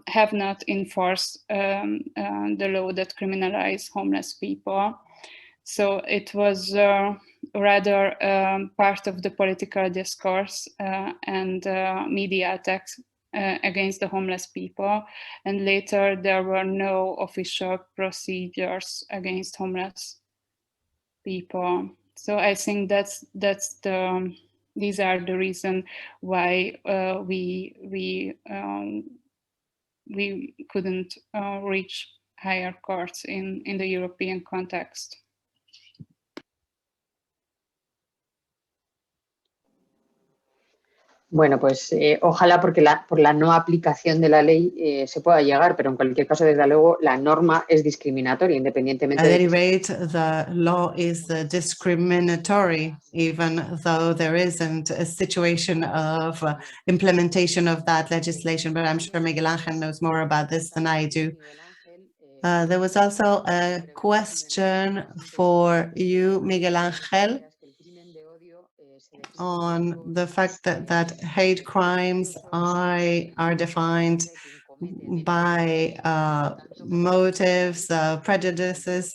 have not enforced the law that criminalized homeless people. So it was rather part of the political discourse and media attacks against the homeless people. And later there were no official procedures against homeless people. So I think these are the reason why we couldn't reach higher courts in the European context. Bueno, pues ojalá por la no aplicación de la ley se pueda llegar, pero en cualquier caso, desde luego, la norma es discriminatoria, independientemente At any rate, the law is discriminatory, even though there isn't a situation of implementation of that legislation. But I'm sure Miguel Angel knows more about this than I do. There was also a question for you, Miguel Angel, on the fact that hate crimes are defined by motives, prejudices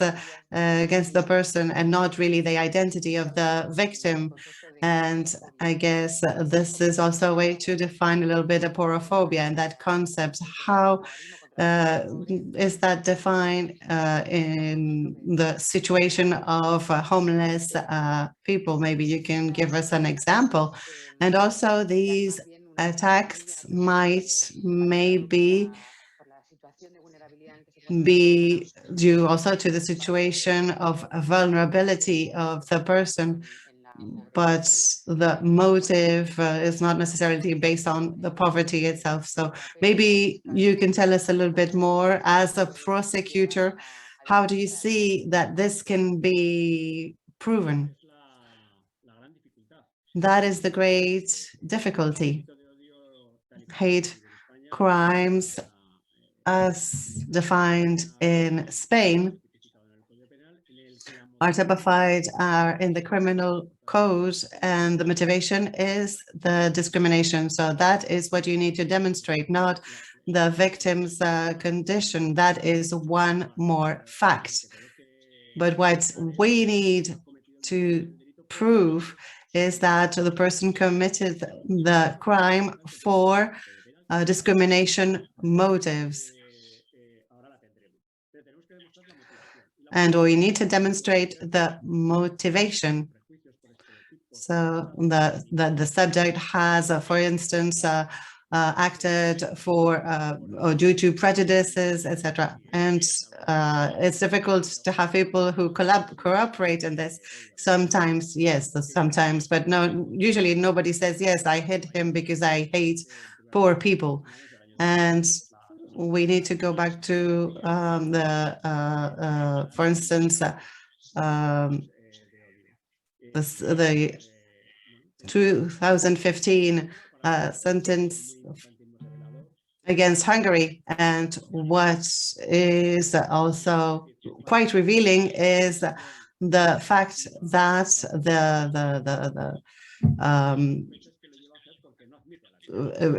against the person, and not really the identity of the victim. And I guess this is also a way to define a little bit aporophobia and that concept. How is that defined in the situation of homeless people? Maybe you can give us an example. And also these attacks might maybe be due also to the situation of vulnerability of the person, but the motive is not necessarily based on the poverty itself. So maybe you can tell us a little bit more as a prosecutor, how do you see that this can be proven? That is the great difficulty. Hate crimes, as defined in Spain, are typified in the criminal code, and the motivation is the discrimination. So that is what you need to demonstrate, not the victim's condition. That is one more fact. But what we need to prove is that the person committed the crime for discrimination motives. And we need to demonstrate the motivation. So the subject has, for instance, acted for or due to prejudices, etc. And it's difficult to have people who cooperate in this. Sometimes, yes, sometimes, but no, usually nobody says, yes, I hit him because I hate poor people. And we need to go back to for instance, the 2015 sentence against Hungary. And what is also quite revealing is the fact that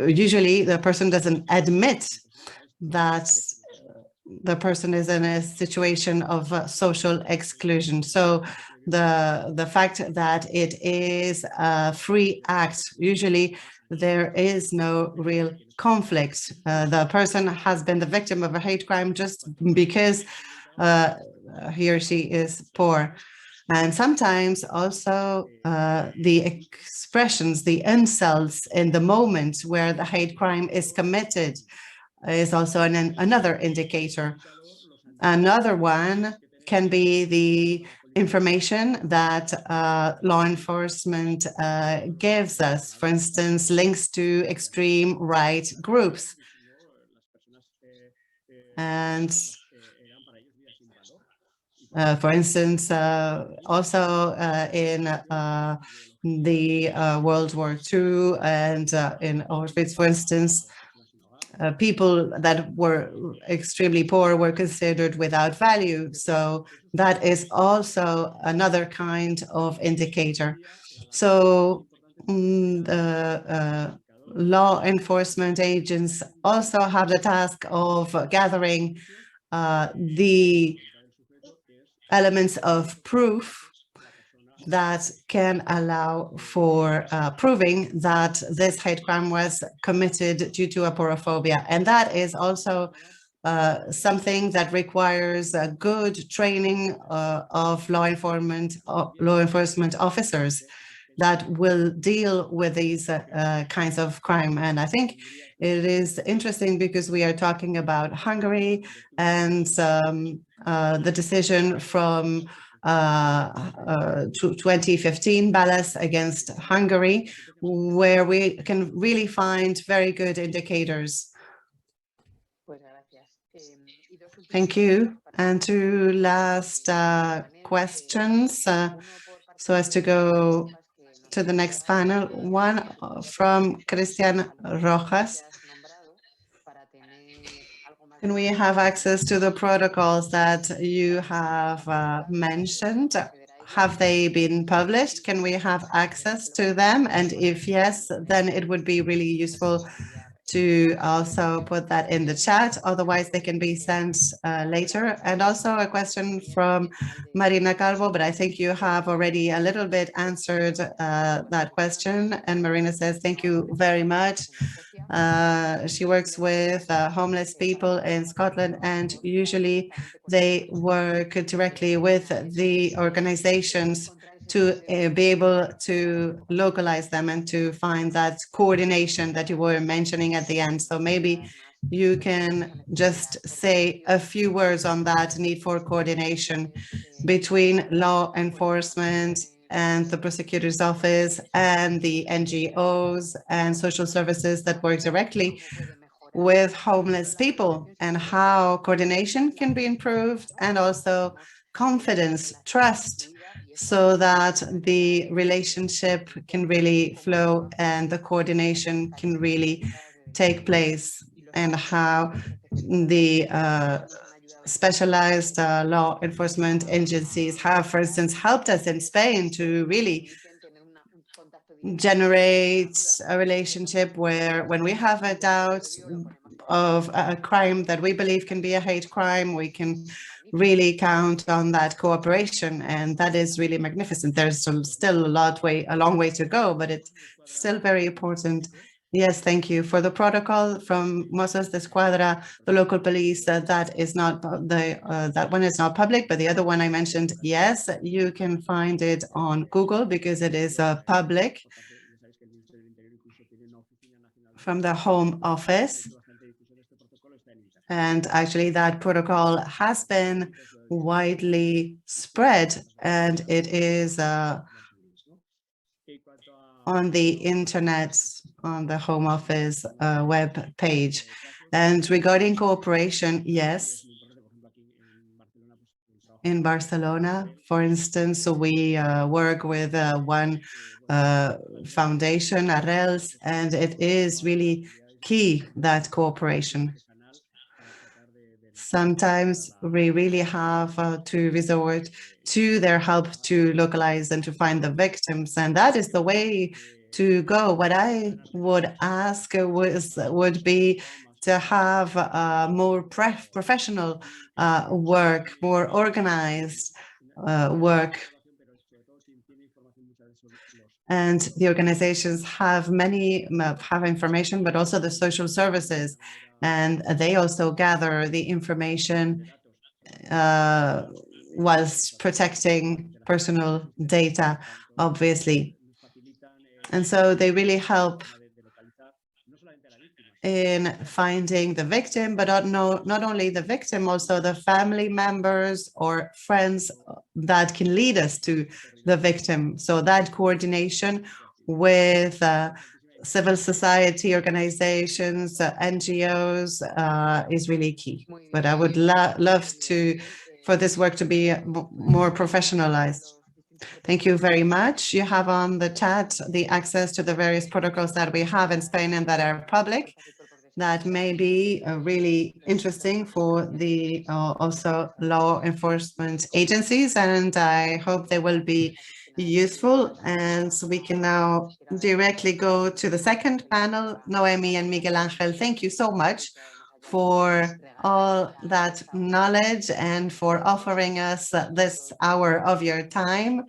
usually the person doesn't admit that the person is in a situation of social exclusion. So the fact that it is a free act, usually there is no real conflict. The person has been the victim of a hate crime just because he or she is poor. And sometimes also the expressions, the insults in the moment where the hate crime is committed is also another indicator. Another one can be the information that law enforcement gives us, for instance, links to extreme right groups. And for instance, also in the World War II and in Auschwitz, for instance, people that were extremely poor were considered without value. So that is also another kind of indicator. So the law enforcement agents also have the task of gathering the elements of proof that can allow for proving that this hate crime was committed due to aporophobia. And that is also something that requires a good training of law enforcement officers that will deal with these kinds of crime. And I think it is interesting because we are talking about Hungary and the decision from 2015 Ballas against Hungary, where we can really find very good indicators. Thank you. And two last questions, so as to go to the next panel. One from Cristian Rojas. Can we have access to the protocols that you have mentioned? Have they been published? Can we have access to them? And if yes, then it would be really useful to also put that in the chat. Otherwise, they can be sent later. And also a question from Marina Calvo, but I think you have already a little bit answered that question. And Marina says, thank you very much. She works with homeless people in Scotland, and usually they work directly with the organizations to be able to localize them and to find that coordination that you were mentioning at the end. So maybe you can just say a few words on that need for coordination between law enforcement and the prosecutor's office and the NGOs and social services that work directly with homeless people, and how coordination can be improved, and also confidence, trust, so that the relationship can really flow and the coordination can really take place, and how the specialized law enforcement agencies have, for instance, helped us in Spain to really generate a relationship where when we have a doubt of a crime that we believe can be a hate crime, we can really count on that cooperation, and that is really magnificent. There's still a long way to go, but it's still very important. Yes, thank you. For the protocol from Mossos de Esquadra, the local police, that is not that one is not public, but the other one I mentioned, yes, you can find it on Google because it is public from the Home Office. And actually that protocol has been widely spread, and it is on the internet, on the Home Office web page. And regarding cooperation, yes, in Barcelona, for instance, we work with one foundation, Arrels, and it is really key, that cooperation. Sometimes we really have to resort to their help to localize and to find the victims, and that is the way to go. What I would ask would be to have more professional work, more organized work. And the organizations have information, but also the social services, and they also gather the information whilst protecting personal data, obviously. And so they really help in finding the victim, but not only the victim, also the family members or friends that can lead us to the victim. So that coordination with civil society organizations, NGOs is really key. But I would love for this work to be more professionalized. Thank you very much. You have on the chat the access to the various protocols that we have in Spain and that are public. That may be really interesting for the also law enforcement agencies, and I hope they will be useful. And so we can now directly go to the second panel. Noemi and Miguel Angel, thank you so much for all that knowledge and for offering us this hour of your time.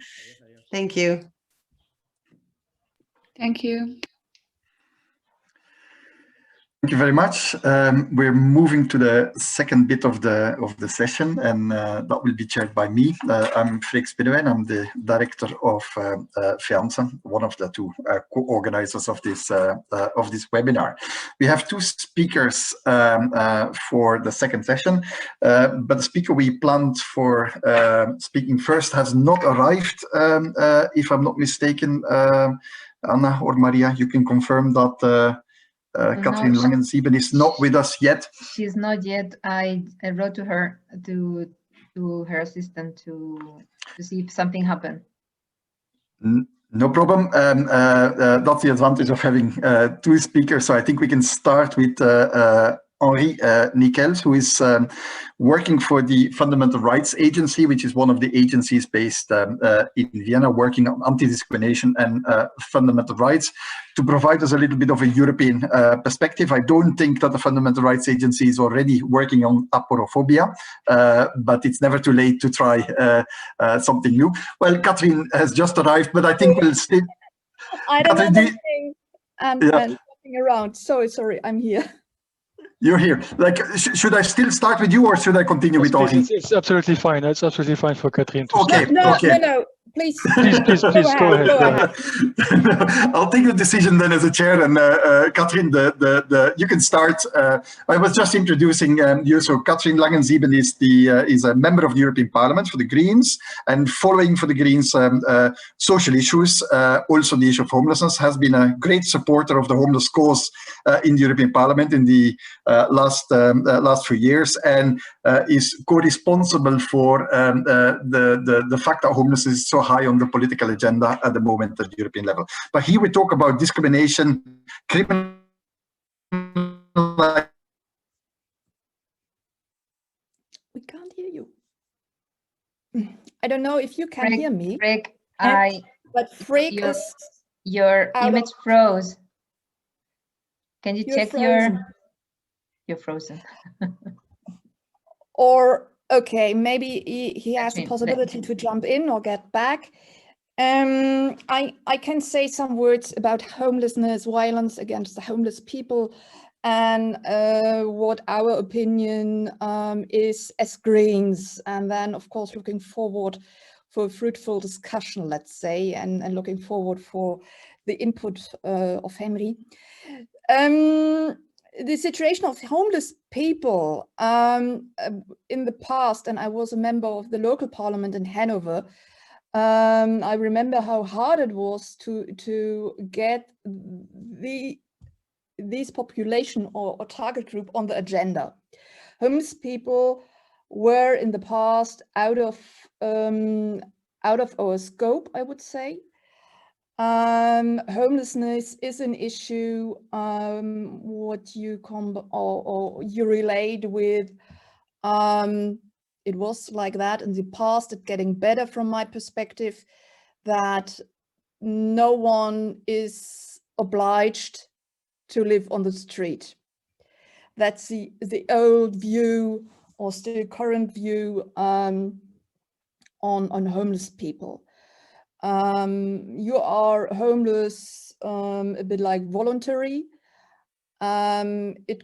Thank you. Thank you. Thank you very much. We're moving to the second bit of the session, and that will be chaired by me. I'm Freek Spinnewijn. I'm the director of FEANSA, one of the two co-organizers of this webinar. We have two speakers for the second session, but the speaker we planned for speaking first has not arrived, if I'm not mistaken. Anna or Maria, you can confirm that Kathryn Langen-Zebel is not with us yet. She's not yet. I wrote to her, to her assistant, to see if something happened. No problem. That's the advantage of having two speakers. So I think we can start with Henri Nickels, who is working for the Fundamental Rights Agency, which is one of the agencies based in Vienna, working on anti-discrimination and fundamental rights, to provide us a little bit of a European perspective. I don't think that the Fundamental Rights Agency is already working on aporophobia, but it's never too late to try something new. Well, Kathryn has just arrived, but I think we'll still... I don't Kathryn, know anything and walking around. Sorry, I'm here. You're here. Like, should I still start with you, or should I continue with Henri? It's absolutely fine. It's absolutely fine for Kathryn to okay, start. No. Please, go ahead. I'll take the decision then as a chair, and Kathryn, you can start. I was just introducing you. So Kathryn Langen-Zebel is a member of the European Parliament for the Greens, and following for the Greens social issues, also the issue of homelessness, has been a great supporter of the homeless cause in the European Parliament in the last few years, and is co-responsible for the fact that homelessness is so high on the political agenda at the moment at the European level. But here we talk about discrimination, criminalization. We can't hear you. I don't know if you can hear me. Freek, but Freek is... Your image froze. Can you check frozen. You're frozen. Or, okay, maybe he has a possibility to jump in or get back. I can say some words about homelessness, violence against the homeless people, and what our opinion is as Greens. And then, of course, looking forward for a fruitful discussion, let's say, and looking forward for the input of Henri. The situation of homeless people in the past, and I was a member of the local parliament in Hanover, I remember how hard it was to get this population or target group on the agenda. Homeless people were in the past out of our scope, I would say. Homelessness is an issue what you or you relate with. It was like that in the past. It's getting better from my perspective, that no one is obliged to live on the street. That's the old view, or still current view on homeless people. You are homeless a bit like voluntary. It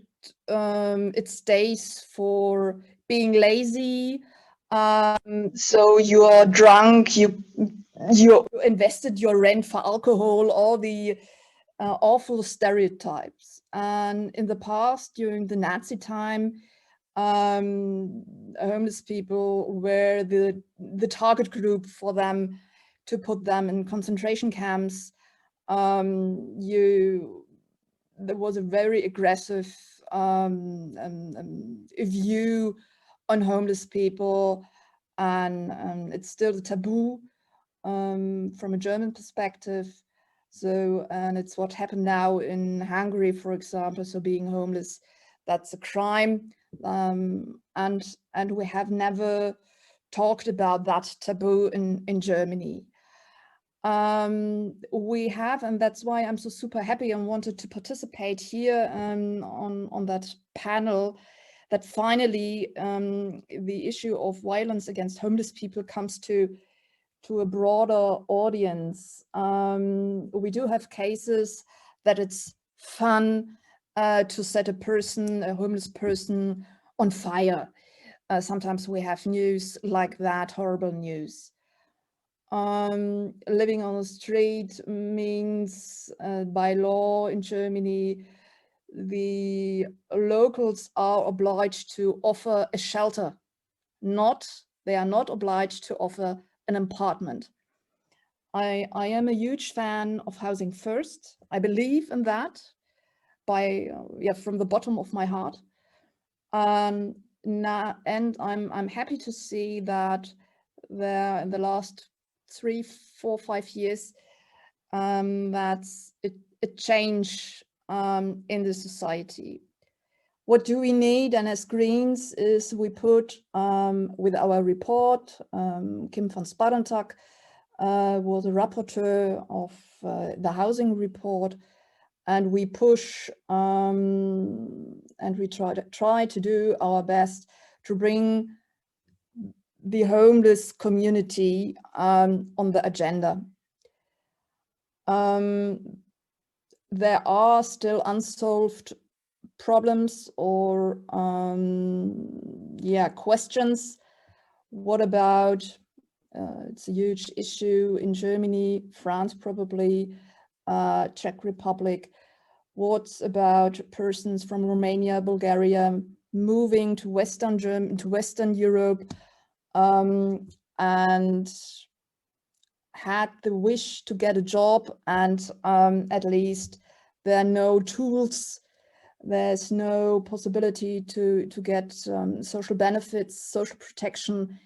stays for being lazy. So you are drunk, you invested your rent for alcohol, all the awful stereotypes. And in the past, during the Nazi time, homeless people were the target group for them, to put them in concentration camps. There was a very aggressive view on homeless people, and it's still a taboo from a German perspective. So, and it's what happened now in Hungary, for example. So being homeless, that's a crime, and we have never talked about that taboo in Germany. We have, and that's why I'm so super happy and wanted to participate here on that panel, that finally the issue of violence against homeless people comes to a broader audience. We do have cases that it's fun to set a homeless person on fire. Sometimes we have news like that, horrible news. Living on the street means, by law in Germany, the locals are obliged to offer a shelter. They are not obliged to offer an apartment. I am a huge fan of Housing First. I believe in that from the bottom of my heart. And I'm happy to see that there in the last 3, 4, 5 years, that's a change in the society. What do we need? And as Greens is we put with our report, Kim van Sparentak was a rapporteur of the housing report, and we push and we try to do our best to bring the homeless community on the agenda. There are still unsolved problems or questions. What about, it's a huge issue in Germany, France probably, Czech Republic. What's about persons from Romania, Bulgaria moving to Western Europe and had the wish to get a job, and at least there are no tools, there's no possibility to get social benefits, social protection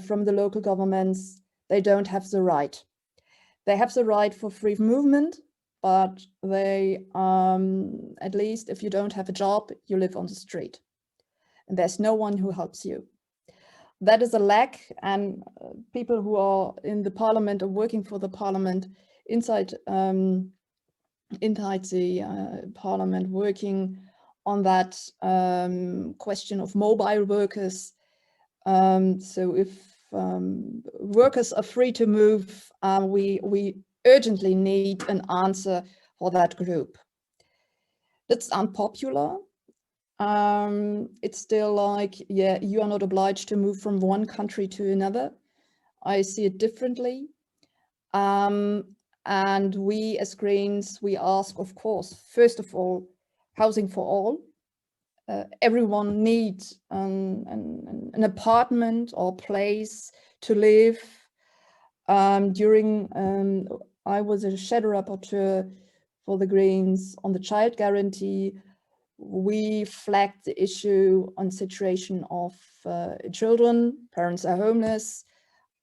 from the local governments. They don't have the right. They have the right for free movement, but they, at least if you don't have a job, you live on the street. And there's no one who helps you. That is a lack, and people who are in the parliament or working for the parliament inside the parliament working on that question of mobile workers. So if workers are free to move, we urgently need an answer for that group. That's unpopular. It's still like, yeah, you are not obliged to move from one country to another. I see it differently. And we as Greens, we ask, of course, first of all, housing for all. Everyone needs an apartment or place to live. I was a shadow rapporteur for the Greens on the child guarantee. We flagged the issue on situation of children, parents are homeless.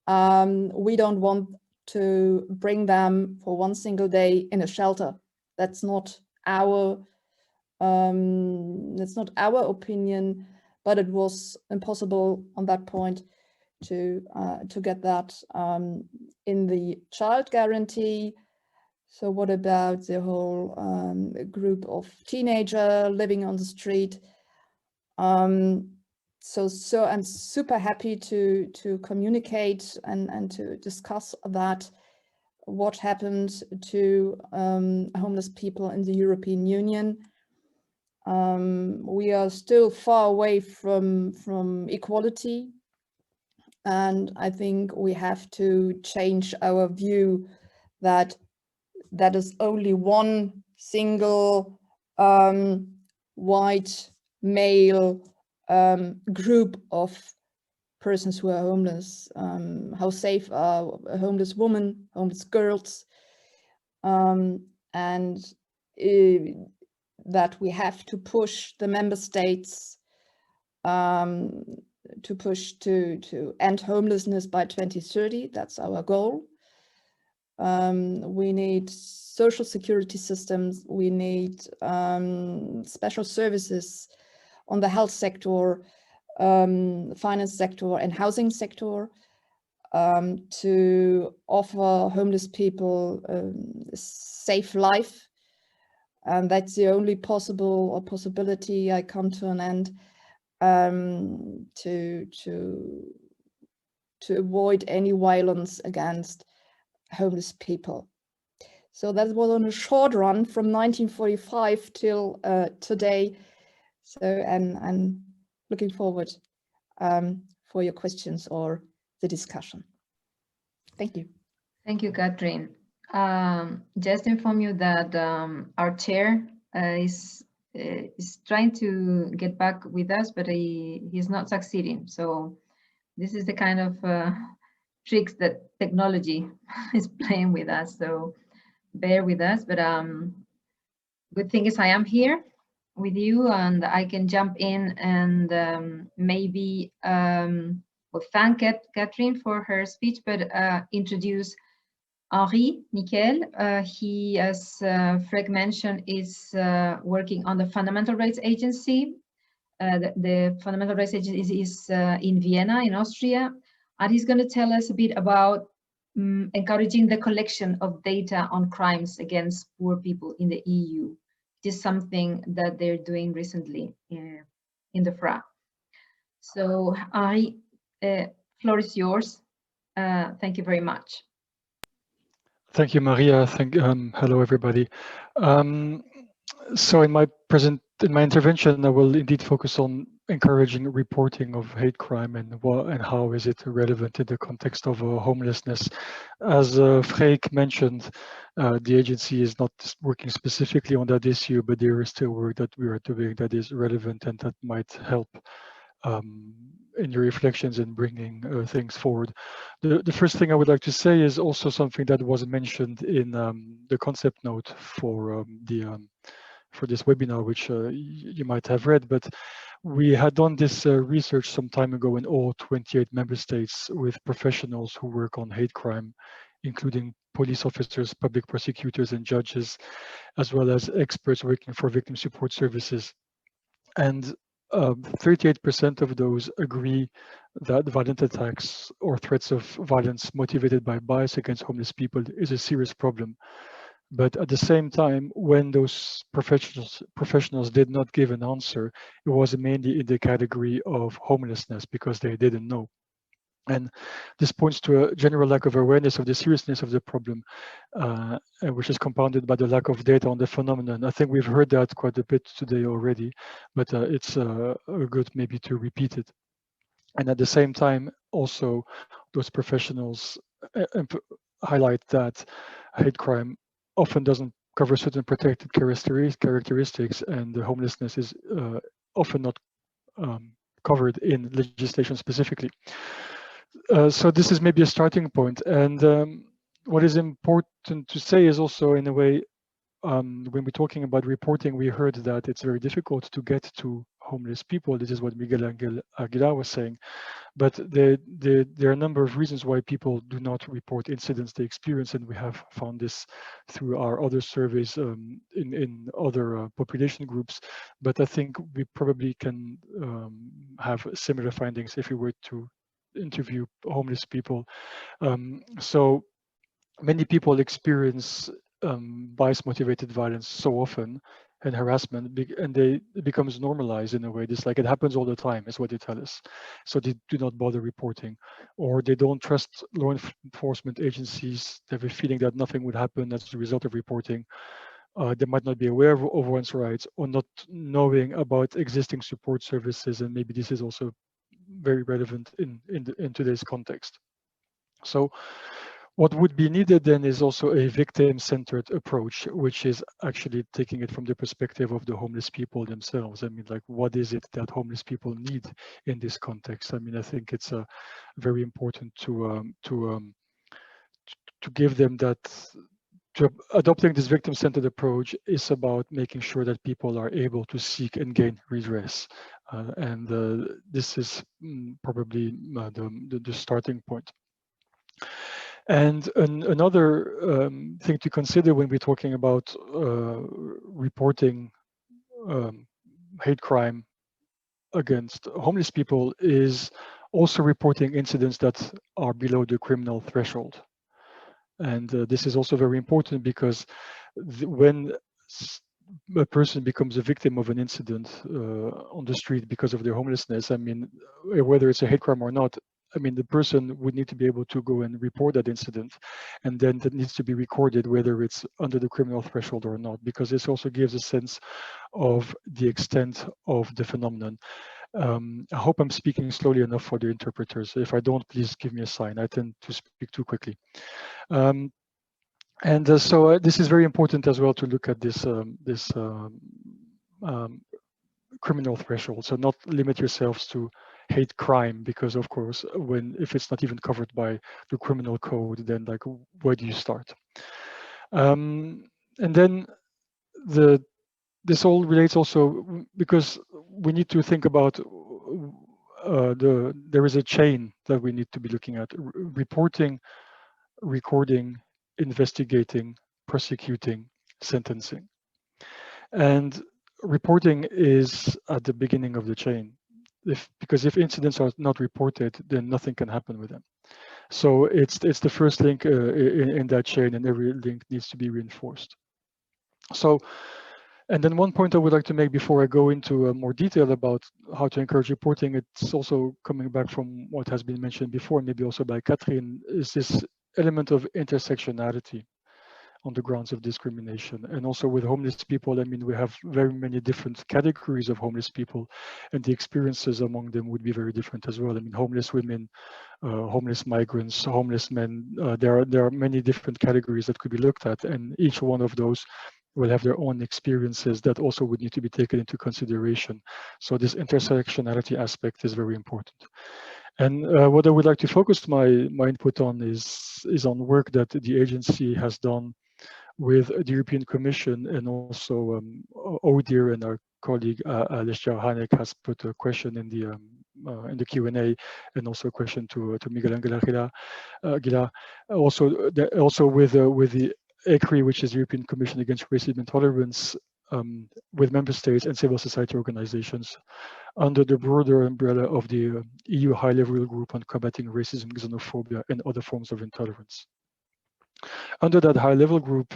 We don't want to bring them for one single day in a shelter. That's not our opinion, but it was impossible on that point to get that in the child guarantee. So what about the whole group of teenagers living on the street? So I'm super happy to communicate and to discuss that, what happened to homeless people in the European Union. We are still far away from equality, and I think we have to change our view that is only one single white male group of persons who are homeless. How safe are homeless women, homeless girls, and that we have to push the member states to push to end homelessness by 2030. That's our goal. We need social security systems. We need special services on the health sector, finance sector, and housing sector to offer homeless people a safe life. And that's the only possibility I come to an end to avoid any violence against homeless people. So that was on a short run from 1945 till today. So I'm looking forward for your questions or the discussion. Thank you. Thank you, Kathryn. Just to inform you that our chair is trying to get back with us, but he's not succeeding. So this is the kind of tricks that technology is playing with us. So bear with us. But good thing is I am here with you, and I can jump in and maybe well, thank Kathryn for her speech, but introduce Henri Nickel. He, as Frank mentioned, is working on the Fundamental Rights Agency. The Fundamental Rights Agency is in Vienna, in Austria, and he's going to tell us a bit about encouraging the collection of data on crimes against poor people in the EU. It is something that they're doing recently in the FRA. So, Henri, floor is yours. Thank you very much. Thank you, Maria. Hello, everybody. So in my intervention, I will indeed focus on encouraging reporting of hate crime and how is it relevant in the context of homelessness. As Freek mentioned, the agency is not working specifically on that issue, but there is still work that we are doing that is relevant and that might help in your reflections and bringing things forward. The first thing I would like to say is also something that was mentioned in the concept note for this webinar, which you might have read, but we had done this research some time ago in all 28 member states with professionals who work on hate crime, including police officers, public prosecutors, and judges, as well as experts working for victim support services. And 38% of those agree that violent attacks or threats of violence motivated by bias against homeless people is a serious problem. But at the same time, when those professionals did not give an answer, it was mainly in the category of homelessness because they didn't know. And this points to a general lack of awareness of the seriousness of the problem, which is compounded by the lack of data on the phenomenon. I think we've heard that quite a bit today already, but it's good maybe to repeat it. And at the same time, also, those professionals highlight that hate crime often doesn't cover certain protected characteristics, and the homelessness is often not covered in legislation specifically. So this is maybe a starting point. And what is important to say is also, in a way, when we're talking about reporting, we heard that it's very difficult to get to homeless people. This is what Miguel Aguilar was saying. But there are a number of reasons why people do not report incidents they experience, and we have found this through our other surveys in other population groups. But I think we probably can have similar findings if we were to interview homeless people. So many people experience bias-motivated violence so often and harassment, and it becomes normalized in a way. It's like it happens all the time, is what they tell us. So they do not bother reporting, or they don't trust law enforcement agencies. They have a feeling that nothing would happen as a result of reporting. They might not be aware of one's rights, or not knowing about existing support services, and maybe this is also very relevant in today's context. So what would be needed then is also a victim-centered approach, which is actually taking it from the perspective of the homeless people themselves. I mean, like, what is it that homeless people need in this context? I mean, I think it's very important to give them that. Adopting this victim-centered approach is about making sure that people are able to seek and gain redress. And this is probably the starting point. And another thing to consider when we're talking about reporting hate crime against homeless people is also reporting incidents that are below the criminal threshold. And this is also very important because when a person becomes a victim of an incident on the street because of their homelessness, I mean, whether it's a hate crime or not, I mean, the person would need to be able to go and report that incident, and then that needs to be recorded whether it's under the criminal threshold or not, because this also gives a sense of the extent of the phenomenon. I hope I'm speaking slowly enough for the interpreters. If I don't, please give me a sign. I tend to speak too quickly. So this is very important as well to look at this criminal threshold. So not limit yourselves to hate crime, because of course, if it's not even covered by the criminal code, then like, where do you start? And then this all relates also because we need to think about there is a chain that we need to be looking at: reporting, recording, investigating, prosecuting, sentencing. And reporting is at the beginning of the chain. Because if incidents are not reported, then nothing can happen with them. So it's the first link in that chain, and every link needs to be reinforced. So, and then one point I would like to make before I go into more detail about how to encourage reporting, it's also coming back from what has been mentioned before, maybe also by Kathryn, is this element of intersectionality on the grounds of discrimination. And also with homeless people, I mean, we have very many different categories of homeless people, and the experiences among them would be very different as well. I mean, homeless women, homeless migrants, homeless men, there are many different categories that could be looked at, and each one of those will have their own experiences that also would need to be taken into consideration. So this intersectionality aspect is very important. And what I would like to focus my input on is on work that the agency has done with the European Commission, and also ODIHR and our colleague Alessia Hanek has put a question in the Q&A, and also a question to Miguel Angel Aguilar. Also with the ECRI, which is the European Commission Against Racism and Intolerance, with member states and civil society organizations under the broader umbrella of the EU high-level group on combating racism, xenophobia, and other forms of intolerance. Under that high-level group,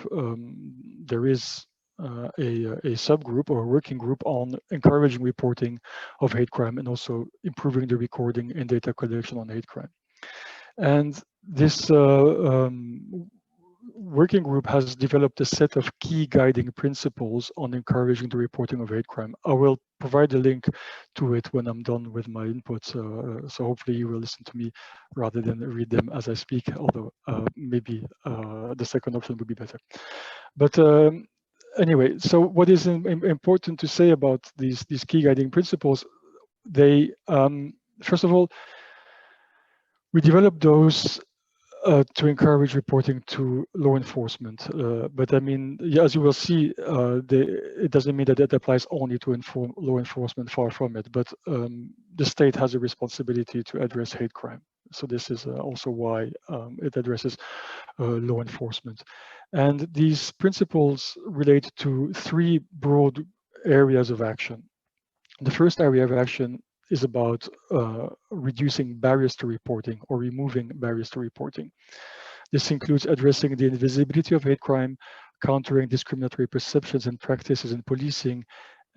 there is a subgroup or a working group on encouraging reporting of hate crime and also improving the recording and data collection on hate crime. And this working group has developed a set of key guiding principles on encouraging the reporting of hate crime. I will provide a link to it when I'm done with my input, so hopefully you will listen to me rather than read them as I speak, although maybe the second option would be better. But anyway, so what is important to say about these key guiding principles, they, first of all, we developed those to encourage reporting to law enforcement. But I mean, yeah, as you will see, it doesn't mean that that applies only to law enforcement, far from it, but the state has a responsibility to address hate crime. So this is also why it addresses law enforcement. And these principles relate to three broad areas of action. The first area of action is about reducing barriers to reporting or removing barriers to reporting. This includes addressing the invisibility of hate crime, countering discriminatory perceptions and practices in policing,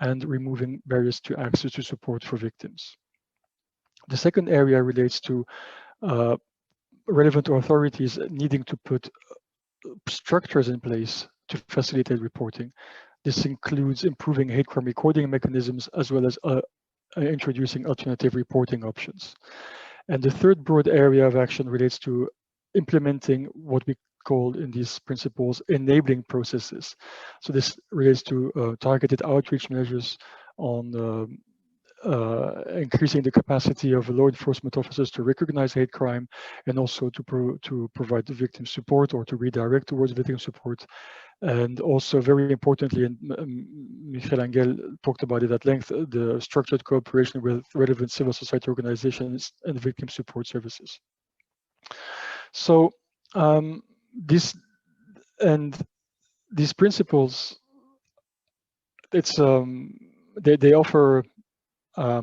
and removing barriers to access to support for victims. The second area relates to relevant authorities needing to put structures in place to facilitate reporting. This includes improving hate crime recording mechanisms as well as introducing alternative reporting options. And the third broad area of action relates to implementing what we call in these principles enabling processes. So this relates to targeted outreach measures on increasing the capacity of law enforcement officers to recognize hate crime, and also to provide the victim support or to redirect towards victim support. And also, very importantly, and Miguel Angel talked about it at length, the structured cooperation with relevant civil society organizations and victim support services. So these principles, it's they offer a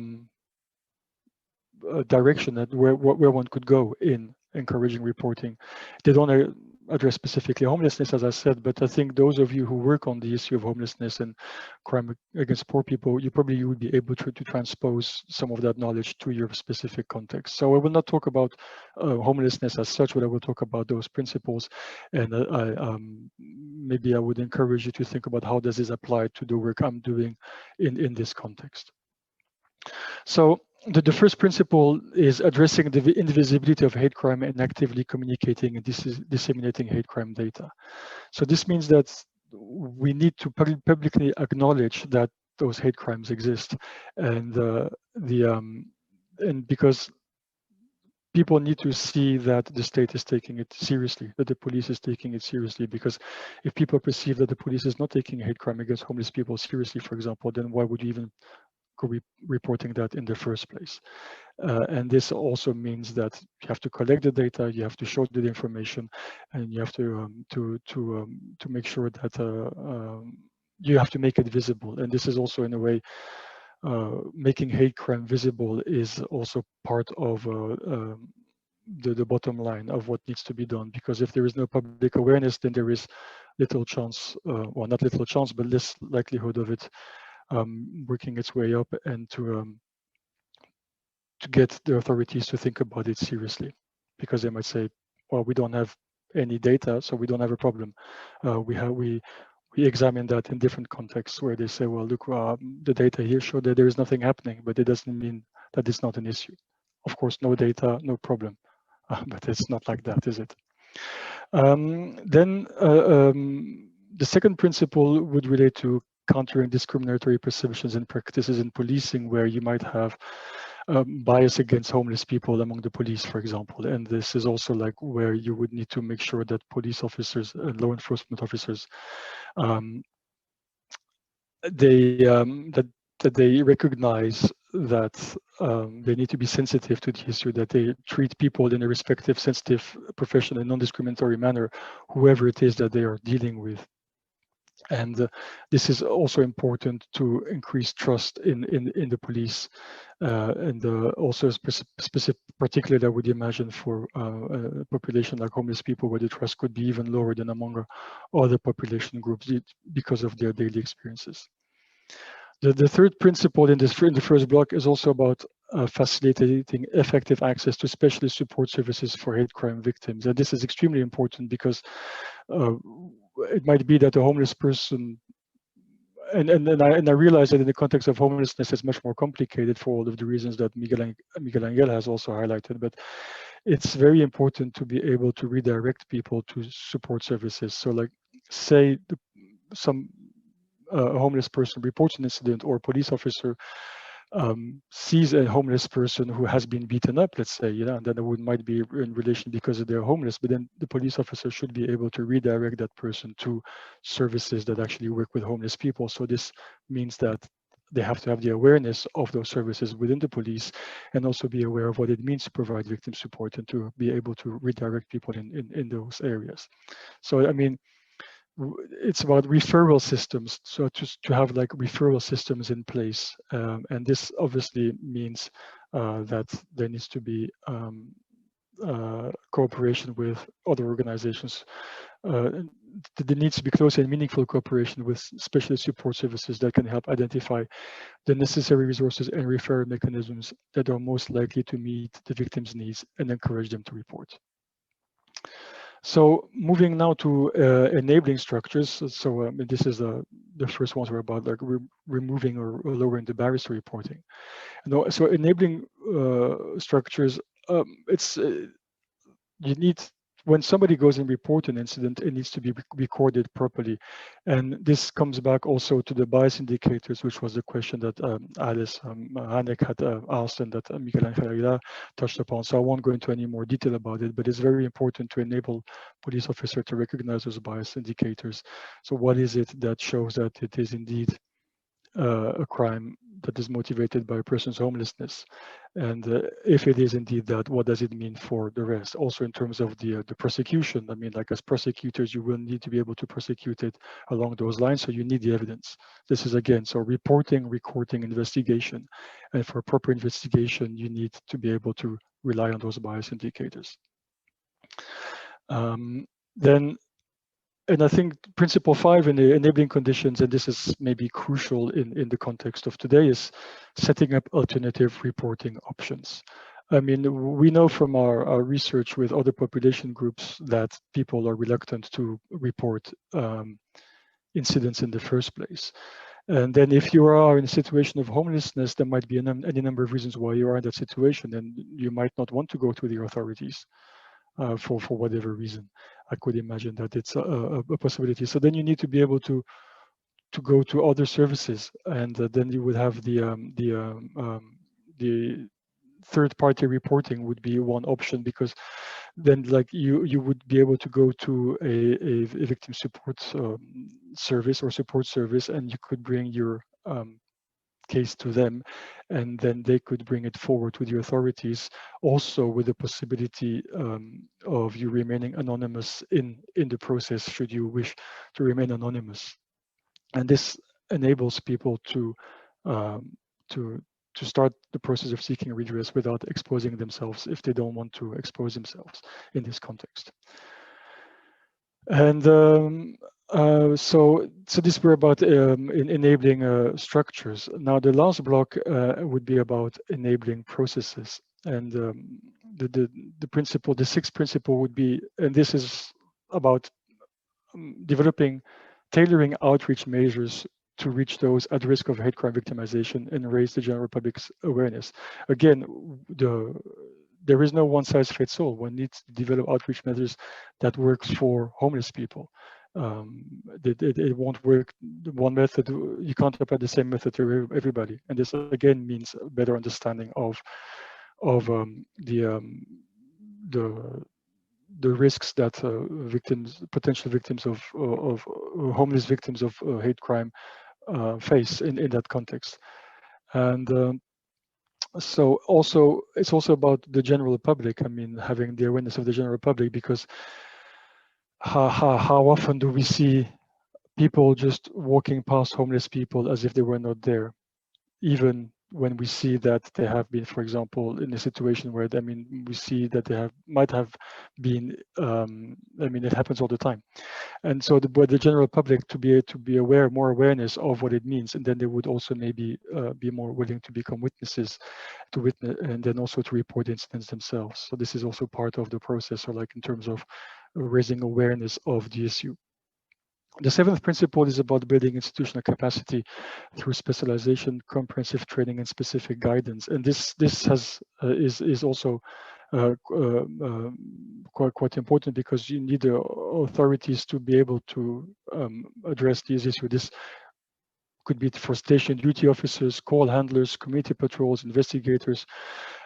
direction at where one could go in encouraging reporting. They don't address specifically homelessness, as I said, but I think those of you who work on the issue of homelessness and crime against poor people, you would be able to transpose some of that knowledge to your specific context. So I will not talk about homelessness as such, but I will talk about those principles, and maybe I would encourage you to think about how does this apply to the work I'm doing in this context. So the first principle is addressing the invisibility of hate crime and actively communicating and disseminating hate crime data. So this means that we need to publicly acknowledge that those hate crimes exist, and and because people need to see that the state is taking it seriously, that the police is taking it seriously. Because if people perceive that the police is not taking hate crime against homeless people seriously, for example, then why would you even reporting that in the first place. And this also means that you have to collect the data, you have to show the information, and you have to make sure that you have to make it visible. And this is also, in a way, making hate crime visible is also part of the bottom line of what needs to be done. Because if there is no public awareness, then there is little chance, well, not little chance, but less likelihood of it working its way up and to get the authorities to think about it seriously, because they might say, well, we don't have any data, so we don't have a problem. We examine that in different contexts where they say, well, look, the data here show that there is nothing happening, but it doesn't mean that it's not an issue. Of course, no data, no problem, but it's not like that, is it? Then the second principle would relate to countering discriminatory perceptions and practices in policing, where you might have bias against homeless people among the police, for example. And this is also like where you would need to make sure that police officers and law enforcement officers that they recognize that they need to be sensitive to the issue, that they treat people in a respectful, sensitive, professional, and non-discriminatory manner, whoever it is that they are dealing with. And this is also important to increase trust in the police, and also specific, particularly I would imagine for a population like homeless people, where the trust could be even lower than among other population groups because of their daily experiences. The third principle in the first block is also about facilitating effective access to specialist support services for hate crime victims. And this is extremely important because it might be that a homeless person, and I realize that in the context of homelessness, it's much more complicated for all of the reasons that Miguel Angel has also highlighted, but it's very important to be able to redirect people to support services. So like, say a homeless person reports an incident, or a police officer sees a homeless person who has been beaten up, let's say, and then it might be in relation because they're homeless, but then the police officer should be able to redirect that person to services that actually work with homeless people. So this means that they have to have the awareness of those services within the police, and also be aware of what it means to provide victim support and to be able to redirect people in those areas. So, I mean, it's about referral systems, so to have like referral systems in place, and this obviously means that there needs to be cooperation with other organizations. There needs to be close and meaningful cooperation with specialist support services that can help identify the necessary resources and referral mechanisms that are most likely to meet the victim's needs and encourage them to report. So moving now to enabling structures. So this is the first ones were about like removing or lowering the barriers to reporting. So enabling structures, you need, when somebody goes and report an incident, it needs to be recorded properly. And this comes back also to the bias indicators, which was the question that Alice Hanek had asked, and that Miguel Angel touched upon. So I won't go into any more detail about it, but it's very important to enable police officers to recognize those bias indicators. So what is it that shows that it is indeed a crime that is motivated by a person's homelessness? And if it is indeed that, what does it mean for the rest? Also in terms of the prosecution, I mean, like as prosecutors, you will need to be able to prosecute it along those lines, so you need the evidence. This is again, so reporting, recording, investigation. And for proper investigation, you need to be able to rely on those bias indicators. And I think principle 5 in the enabling conditions, and this is maybe crucial in the context of today, is setting up alternative reporting options. I mean, we know from our research with other population groups that people are reluctant to report incidents in the first place. And then if you are in a situation of homelessness, there might be any number of reasons why you are in that situation, and you might not want to go to the authorities. For whatever reason. I could imagine that it's a possibility. So then you need to be able to go to other services, and then you would have the third-party reporting would be one option, because then like you would be able to go to a victim support service or support service, and you could bring your case to them, and then they could bring it forward to the authorities, also with the possibility of you remaining anonymous in the process, should you wish to remain anonymous. And this enables people to start the process of seeking redress without exposing themselves if they don't want to expose themselves in this context. And so this were about enabling structures. Now the last block would be about enabling processes, and the principle, the sixth principle would be, and this is about developing tailoring outreach measures to reach those at risk of hate crime victimization and raise the general public's awareness. Again, there is no one size fits all. One needs to develop outreach measures that works for homeless people. It won't work one method. You can't apply the same method to everybody. And this again means a better understanding of the risks that potential victims of homeless victims of hate crime face in that context. And so also it's also about the general public. I mean, having the awareness of the general public, because how often do we see people just walking past homeless people as if they were not there, even when we see that they have been, for example, in a situation where, I mean, we see that they might have been, I mean, it happens all the time. And so the general public to be aware, more awareness of what it means, and then they would also maybe be more willing to become witnesses, to witness, and then also to report incidents themselves. So this is also part of the process, or like in terms of raising awareness of the issue. The seventh principle is about building institutional capacity through specialization, comprehensive training, and specific guidance. And this is also quite important, because you need the authorities to be able to address these issues. This could be for station duty officers, call handlers, community patrols, investigators.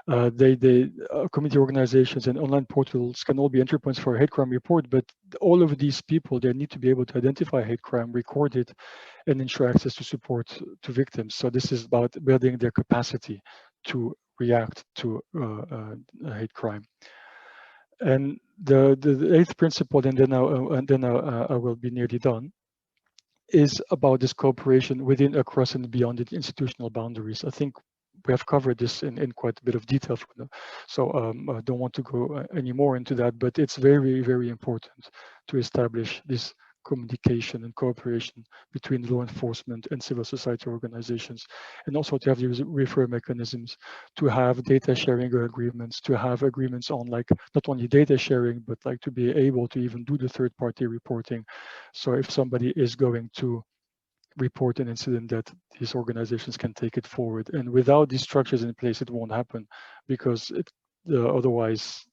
Community organizations and online portals can all be entry points for a hate crime report, but all of these people, they need to be able to identify hate crime, record it, and ensure access to support to victims. So this is about building their capacity to react to hate crime. And the eighth principle, and then I will be nearly done, is about this cooperation within, across, and beyond the institutional boundaries. I think we have covered this in quite a bit of detail, so I don't want to go any more into that, but it's very, very important to establish this communication and cooperation between law enforcement and civil society organizations, and also to have these referral mechanisms, to have data sharing agreements, to have agreements on, like, not only data sharing, but like to be able to even do the third-party reporting. So if somebody is going to report an incident, that these organizations can take it forward. And without these structures in place, it won't happen, because otherwise,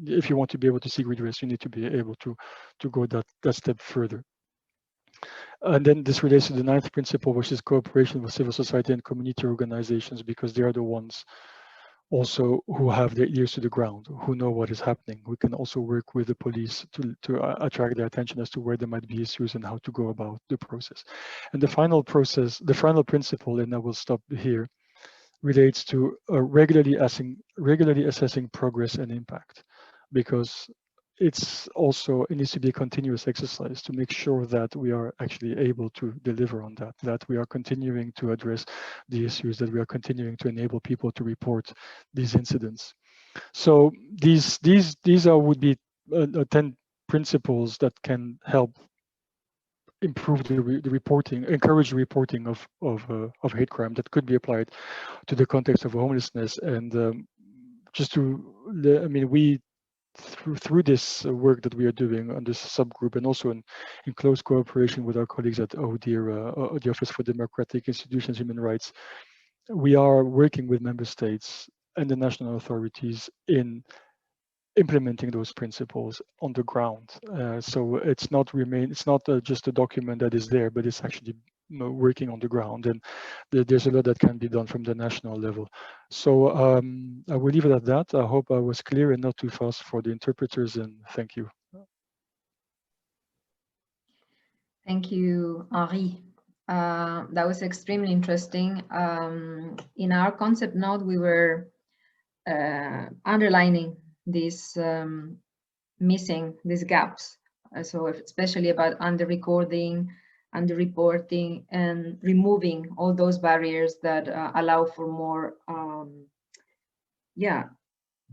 if you want to be able to seek redress, you need to be able to go that step further. And then this relates to the ninth principle, which is cooperation with civil society and community organizations, because they are the ones also who have their ears to the ground, who know what is happening. We can also work with the police to attract their attention as to where there might be issues and how to go about the process. And the final principle, and I will stop here, relates to regularly assessing progress and impact, because it needs to be a continuous exercise to make sure that we are actually able to deliver on that we are continuing to address the issues, that we are continuing to enable people to report these incidents. So these would be 10 principles that can help improve the reporting, encourage reporting of hate crime, that could be applied to the context of homelessness. And just to, I mean, we through this work that we are doing on this subgroup, and also in close cooperation with our colleagues at ODIHR, the Office for Democratic Institutions and Human Rights, we are working with member states and the national authorities in implementing those principles on the ground. So it's not just a document that is there, but it's actually working on the ground, and there's a lot that can be done from the national level. So I will leave it at that. I hope I was clear and not too fast for the interpreters, and thank you. Thank you, Henri. That was extremely interesting. In our concept note, we were underlining these these gaps. So especially about under-recording, under-reporting, and removing all those barriers that allow for more,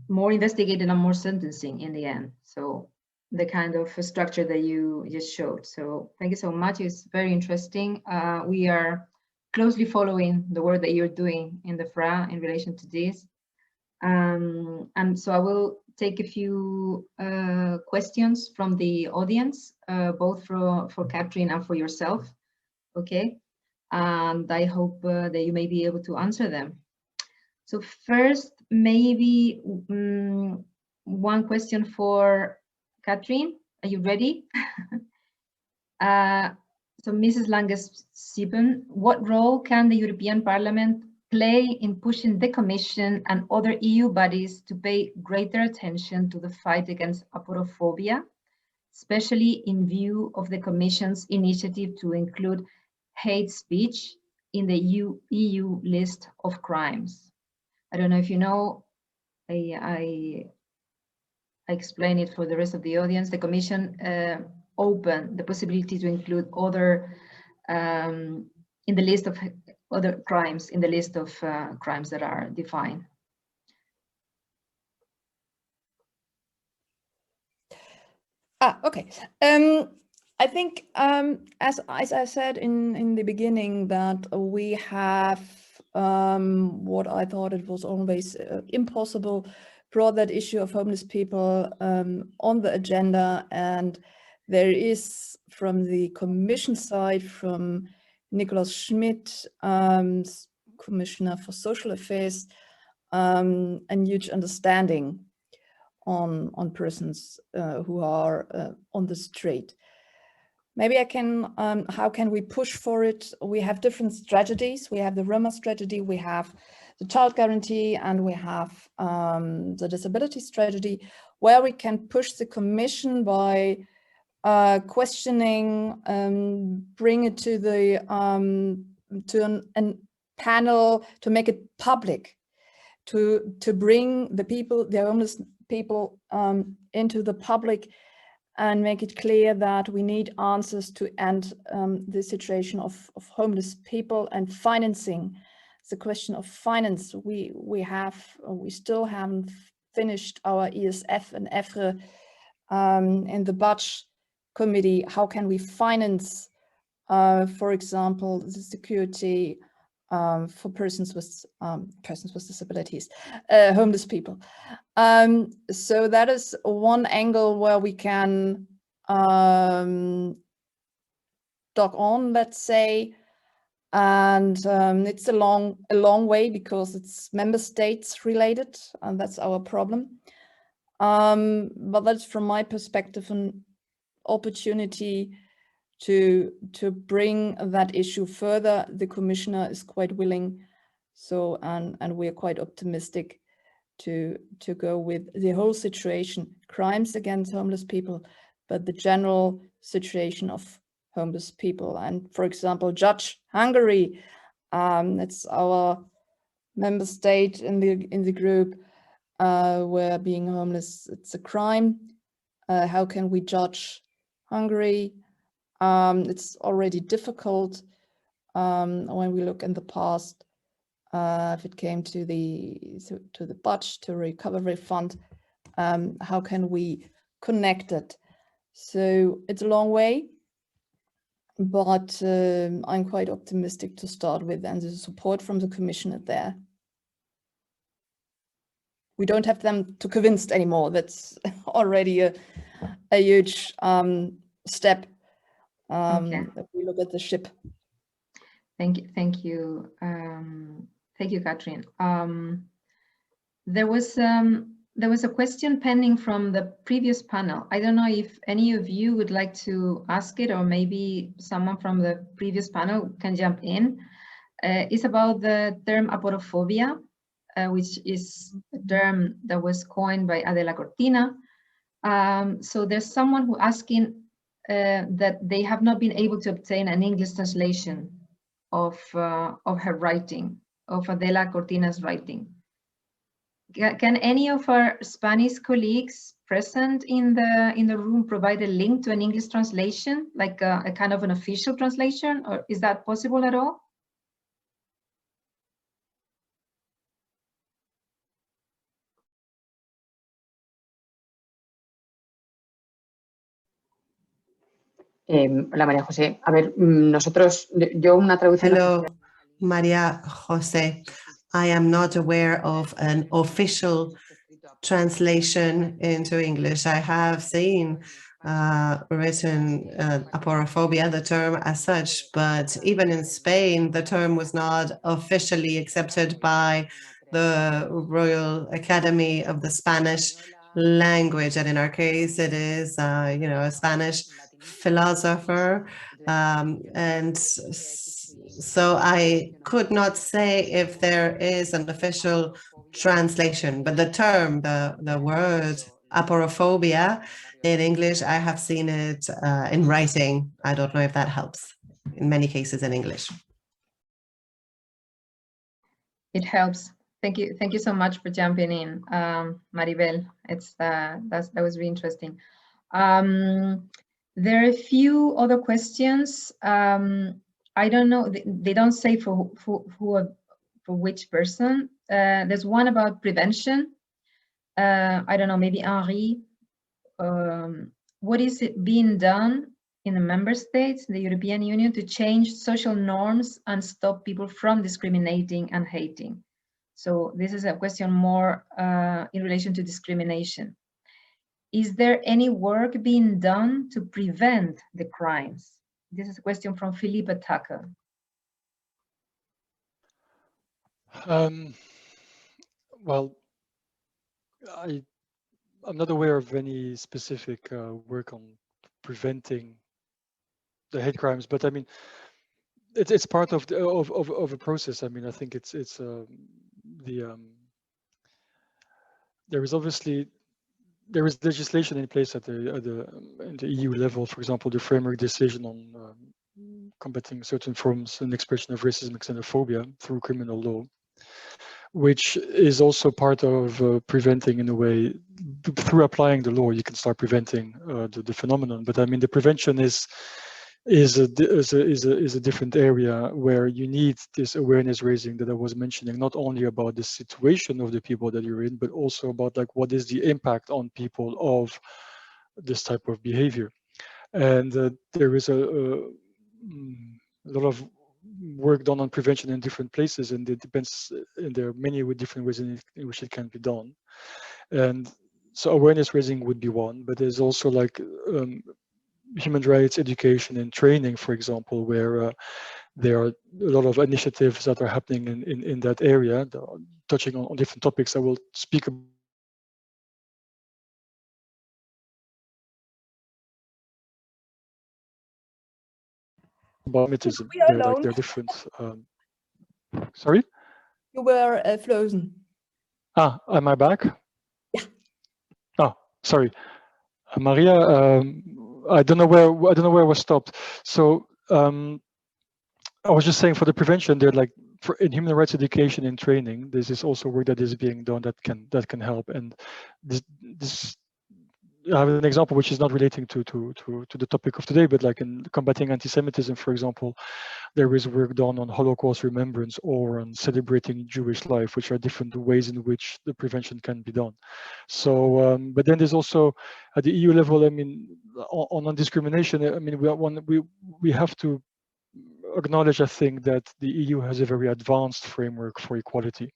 more investigating and more sentencing in the end. So the kind of structure that you just showed. So thank you so much. It's very interesting. We are closely following the work that you're doing in the FRA in relation to this. And so I will take a few questions from the audience, both for Kathryn and for yourself, okay? And I hope that you may be able to answer them. So first, maybe one question for Kathryn. Are you ready? So Mrs. Langes-Sieben, what role can the European Parliament play in pushing the Commission and other EU bodies to pay greater attention to the fight against aporophobia, especially in view of the Commission's initiative to include hate speech in the EU list of crimes? I don't know if you know, I explain it for the rest of the audience. The Commission opened the possibility to include other in the list of other crimes, in the list of crimes that are defined. Okay. I think, as I said in the beginning, that we have what I thought it was always impossible, brought that issue of homeless people on the agenda, and there is from the Commission side, from Nicholas Schmidt, Commissioner for Social Affairs, a huge understanding on persons who are on the street. Maybe I can, how can we push for it? We have different strategies. We have the Roma strategy, we have the child guarantee, and we have the disability strategy, where we can push the Commission by questioning, bring it to the to a panel, to make it public, to bring the people, the homeless people, into the public, and make it clear that we need answers to end the situation of homeless people and financing. The question of finance, we still haven't finished our ESF and EFRE in the budget committee. How can we finance, for example, the security for persons with disabilities, homeless people? So that is one angle where we can dog on, let's say, and it's a long way, because it's member states related, and that's our problem. But that's, from my perspective, an opportunity to bring that issue further. The Commissioner is quite willing, so and we are quite optimistic to go with the whole situation, crimes against homeless people, but the general situation of homeless people. And for example, judge Hungary, that's our member state in the group, where being homeless, it's a crime. How can we judge Hungary? It's already difficult when we look in the past. If it came to the budget, to recovery fund, how can we connect it? So it's a long way, but I'm quite optimistic to start with, and there's support from the Commissioner there. We don't have them to convince anymore. That's already a huge step. Okay. If we look at the ship. Thank you, Kathryn. There was a question pending from the previous panel. I don't know if any of you would like to ask it, or maybe someone from the previous panel can jump in. It's about the term aporophobia, which is a term that was coined by Adela Cortina. So there's someone who asking that they have not been able to obtain an English translation of her writing, of Adela Cortina's writing. Can any of our Spanish colleagues present in the room provide a link to an English translation, like a kind of an official translation, or is that possible at all? Hola María José. A ver, nosotros, yo una traducción. Hello, Maria Jose. I am not aware of an official translation into English. I have seen written aporophobia, the term as such, but even in Spain, the term was not officially accepted by the Royal Academy of the Spanish language. And in our case, it is, a Spanish philosopher. And so I could not say if there is an official translation, but the term, the word aporophobia in English, I have seen it in writing. I don't know if that helps in many cases in English. It helps. Thank you so much for jumping in, Maribel. That was really interesting. There are a few other questions. I don't know. They don't say for which person. There's one about prevention. I don't know, maybe Henri. What is it being done in the member states, the European Union, to change social norms and stop people from discriminating and hating? So this is a question more in relation to discrimination. Is there any work being done to prevent the crimes? This is a question from Philippe Tucker. Well, I'm not aware of any specific work on preventing the hate crimes, but I mean, it's part of a process. I mean, I think there is legislation in place at the EU level. For example, the framework decision on combating certain forms and expression of racism and xenophobia through criminal law, which is also part of preventing, in a way, through applying the law, you can start preventing the phenomenon. But I mean, the prevention is a different area where you need this awareness raising that I was mentioning, not only about the situation of the people that you're in, but also about like what is the impact on people of this type of behavior. And there is a lot of work done on prevention in different places, and it depends, and there are many different ways in which it can be done. And so awareness raising would be one, but there's also like human rights education and training, for example, where there are a lot of initiatives that are happening in that area, touching on different topics. I will speak about antisemitism. They're different. Sorry? You were frozen. Ah, am I back? Yeah. Oh, sorry, Maria. I don't know where I was stopped. So I was just saying, for the prevention, they're like in human rights education and training. This is also work that is being done that can help. And this I have an example which is not relating to the topic of today, but like in combating anti-Semitism, for example, there is work done on Holocaust remembrance or on celebrating Jewish life, which are different ways in which the prevention can be done. So, but then there's also at the EU level, I mean, on non-discrimination, I mean, we have to acknowledge, I think, that the EU has a very advanced framework for equality.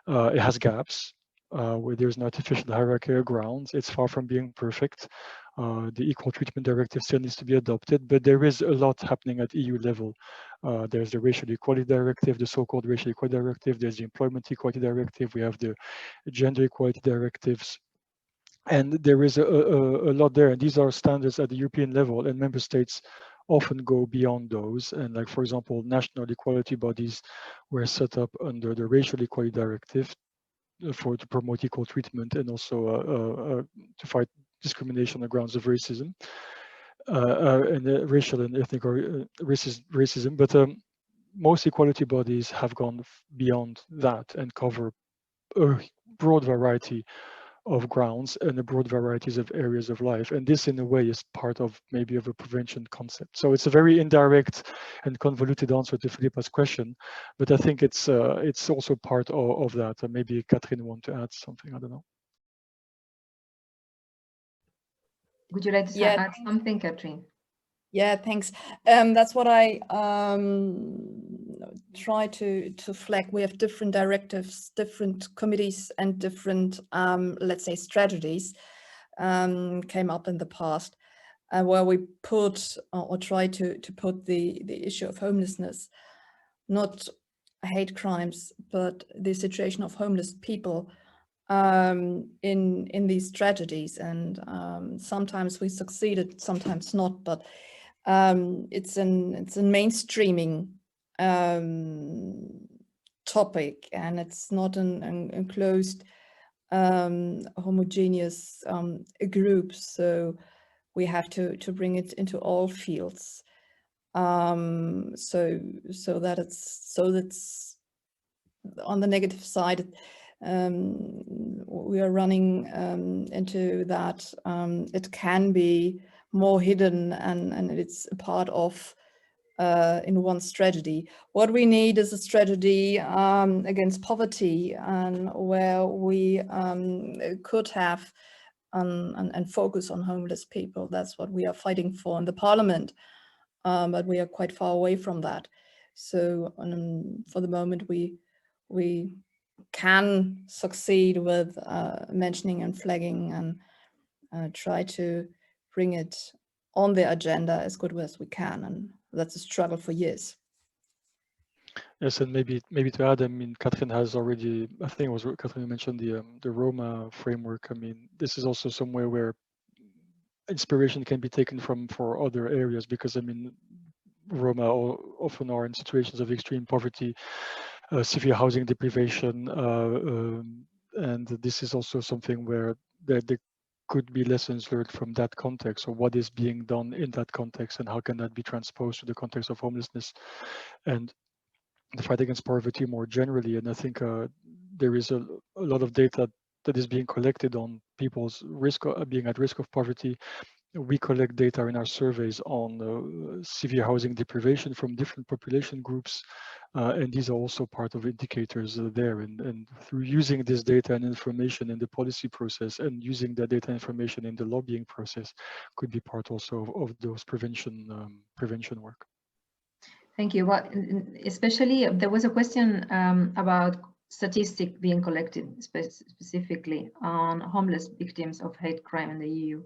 It has gaps. Where there's an artificial hierarchy of grounds. It's far from being perfect. The Equal Treatment Directive still needs to be adopted, but there is a lot happening at EU level. There's the Racial Equality Directive, the so-called Racial Equality Directive. There's the Employment Equality Directive. We have the Gender Equality Directives. And there is a lot there. And these are standards at the European level, and member states often go beyond those. And like, for example, national equality bodies were set up under the Racial Equality Directive to promote equal treatment and also to fight discrimination on grounds of racism and racial and ethnic or racism. But most equality bodies have gone beyond that and cover a broad variety of grounds and a broad varieties of areas of life. And this in a way is part of maybe of a prevention concept. So it's a very indirect and convoluted answer to Philippa's question, but I think it's also part of that. And maybe Kathryn want to add something, I don't know. Would you like to add something, Kathryn? Yeah, thanks. That's what I try to flag. We have different directives, different committees, and different, let's say, strategies came up in the past, where we put or try to put the issue of homelessness, not hate crimes, but the situation of homeless people in these strategies. And sometimes we succeeded, sometimes not, but it's a mainstreaming topic, and it's not an enclosed homogeneous group, so we have to bring it into all fields, so that's on the negative side. We are running into that it can be more hidden, and it's a part of in one strategy. What we need is a strategy against poverty, and where we could have and focus on homeless people. That's what we are fighting for in the parliament, but we are quite far away from that. So for the moment we can succeed with mentioning and flagging, and try to bring it on the agenda as good as we can, and that's a struggle for years. Yes, and maybe to add, I mean, Kathryn has already, I think it was Kathryn who mentioned the Roma framework. I mean, this is also somewhere where inspiration can be taken from for other areas, because I mean, Roma often are in situations of extreme poverty, severe housing deprivation, and this is also something where there could be lessons learned from that context, or what is being done in that context, and how can that be transposed to the context of homelessness and the fight against poverty more generally. And I think there is a lot of data that is being collected on people's risk of being at risk of poverty. We collect data in our surveys on severe housing deprivation from different population groups, and these are also part of indicators there. And through using this data and information in the policy process, and using that data information in the lobbying process, could be part also of those prevention work. Thank you. Well, especially there was a question about statistics being collected specifically on homeless victims of hate crime in the EU.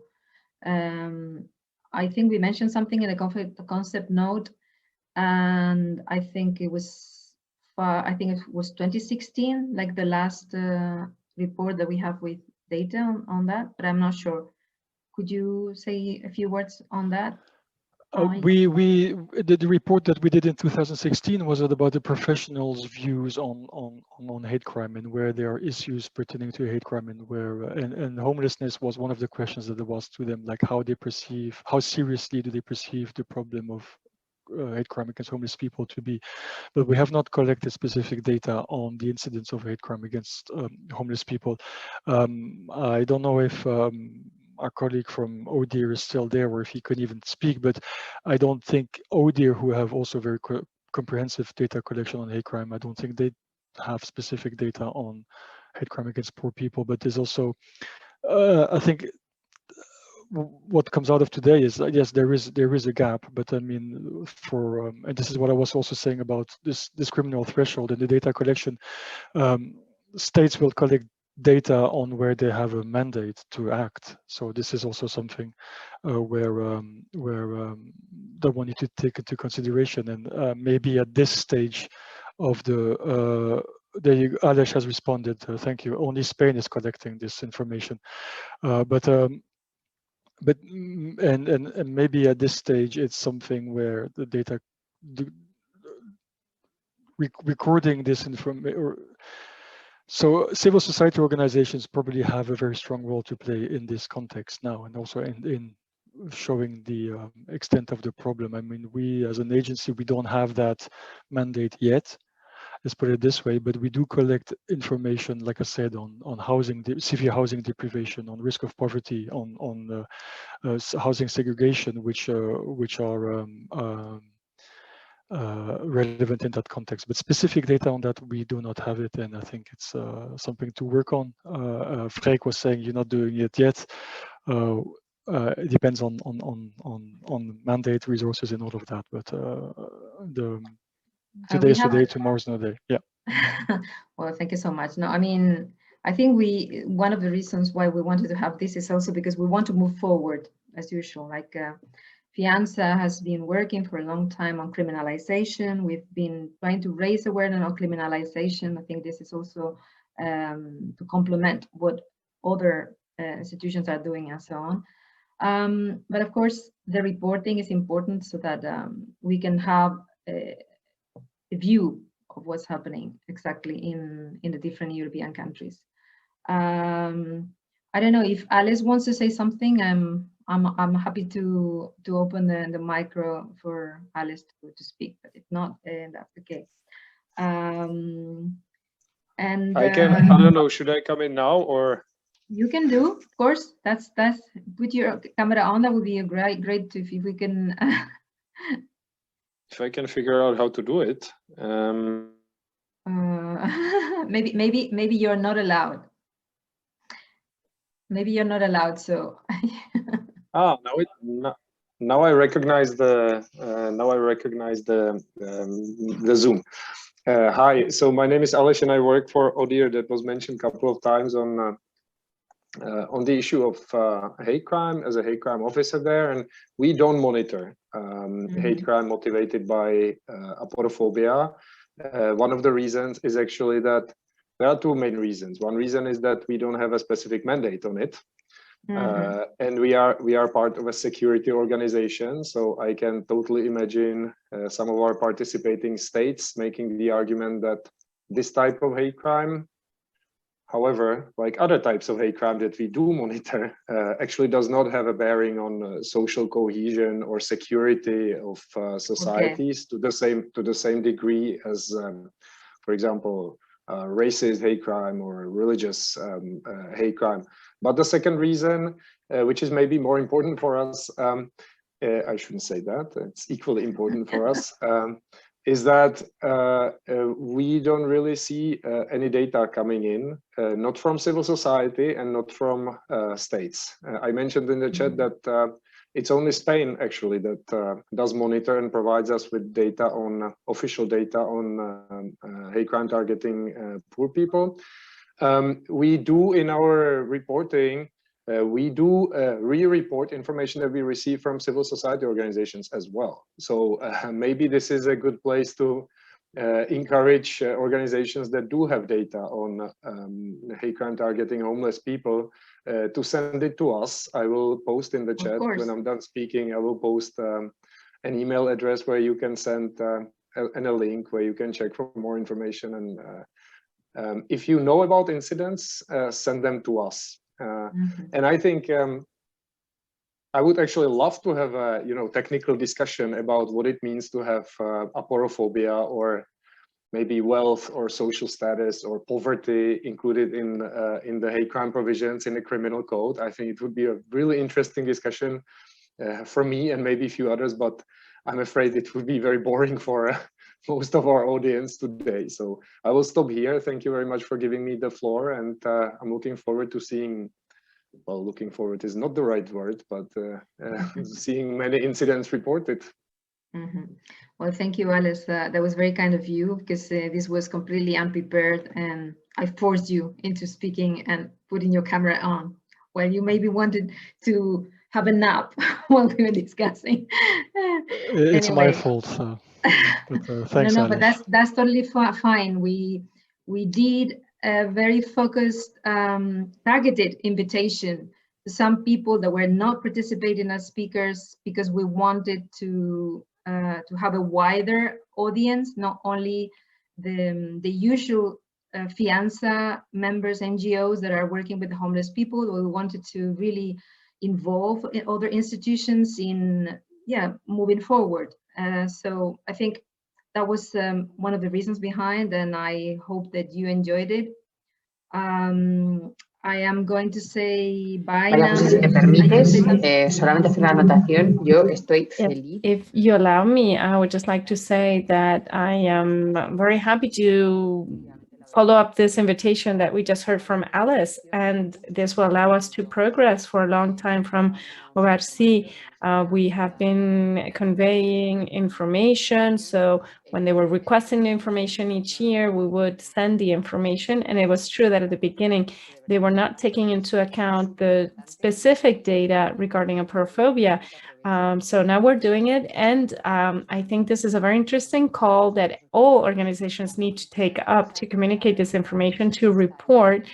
I think we mentioned something in the concept note, and I think it was 2016, like the last report that we have with data on that, but I'm not sure. Could you say a few words on that? The report that we did in 2016 was about the professionals' views on hate crime, and where there are issues pertaining to hate crime, and where and homelessness was one of the questions that there was to them, like how seriously do they perceive the problem of hate crime against homeless people to be. But we have not collected specific data on the incidence of hate crime against homeless people. I don't know if our colleague from ODIHR is still there, or if he could even speak, but I don't think ODIHR, who have also very comprehensive data collection on hate crime, I don't think they have specific data on hate crime against poor people. But there's also, I think, what comes out of today is, yes, there is a gap, but I mean, for and this is what I was also saying about this criminal threshold and the data collection. States will collect data on where they have a mandate to act. So this is also something where that one need to take into consideration. And maybe at this stage of the Alesh has responded. Thank you. Only Spain is collecting this information, but maybe at this stage it's something where the data recording this information. So civil society organizations probably have a very strong role to play in this context now, and also in showing the extent of the problem. I mean, we as an agency, we don't have that mandate yet. Let's put it this way, but we do collect information, like I said, on housing, severe housing deprivation, on risk of poverty, on housing segregation, which are relevant in that context. But specific data on that, we do not have it, and I think it's something to work on. Freek was saying you're not doing it yet. It depends on mandate, resources, and all of that. But today's the day, tomorrow's no day. Yeah. Well, thank you so much. No, I mean, I think one of the reasons why we wanted to have this is also because we want to move forward as usual. Like Fianza has been working for a long time on criminalization. We've been trying to raise awareness on criminalization. I think this is also to complement what other institutions are doing and so on. But of course, the reporting is important so that we can have a view of what's happening exactly in the different European countries. I don't know if Alice wants to say something. I'm happy to open the micro for Alice to speak, but if not, that's okay. And I don't know. Should I come in now or? You can do, of course. That's put your camera on. That would be a great if we can. If I can figure out how to do it. Maybe you're not allowed. Maybe you're not allowed. So. Now I recognize the Zoom. Hi. So my name is Alice, and I work for ODIHR. That was mentioned a couple of times on the issue of hate crime as a hate crime officer there, and we don't monitor hate crime motivated by aporophobia. One of the reasons is actually that there are two main reasons. One reason is that we don't have a specific mandate on it, and we are part of a security organization. So I can totally imagine some of our participating states making the argument that this type of hate crime, however, like other types of hate crime that we do monitor, actually does not have a bearing on social cohesion or security of societies to the same degree as, for example, racist hate crime or religious hate crime. But the second reason, which is maybe more important for us, I shouldn't say that, it's equally important for us, is that we don't really see any data coming in, not from civil society and not from states. I mentioned in the chat that it's only Spain actually that does monitor and provides us with data on official data on hate crime targeting poor people. We do in our reporting, we do re-report information that we receive from civil society organizations as well. So maybe this is a good place to encourage organizations that do have data on hate crime targeting homeless people to send it to us. I will post in the chat when I'm done speaking. I will post an email address where you can send and a link where you can check for more information. And if you know about incidents, send them to us. And I think I would actually love to have a technical discussion about what it means to have aporophobia or maybe wealth or social status or poverty included in the hate crime provisions in the criminal code. I think it would be a really interesting discussion for me and maybe a few others, but I'm afraid it would be very boring for most of our audience today. So I will stop here. Thank you very much for giving me the floor, and I'm looking forward to seeing, well, looking forward is not the right word, but seeing many incidents reported. Well, thank you, Alice. That was very kind of you, because this was completely unprepared, and I forced you into speaking and putting your camera on while you maybe wanted to have a nap while we were discussing. It's anyway. My fault. But thanks, no, Alice. but that's totally fine. We did a very focused, targeted invitation to some people that were not participating as speakers, because we wanted to have a wider audience, not only the usual Fianza members, NGOs that are working with the homeless people. We wanted to really involve in other institutions in moving forward. So I think that was one of the reasons behind, and I hope that you enjoyed it. I am going to say bye now. Si me permites, solamente hacer una anotación. Yo estoy feliz. If you allow me, I would just like to say that I am very happy to follow up this invitation that we just heard from Alice, and this will allow us to progress for a long time from ORC. We have been conveying information, so when they were requesting the information each year, we would send the information, and it was true that at the beginning, they were not taking into account the specific data regarding aporophobia. So now we're doing it, and I think this is a very interesting call that all organizations need to take up to communicate this information, to report,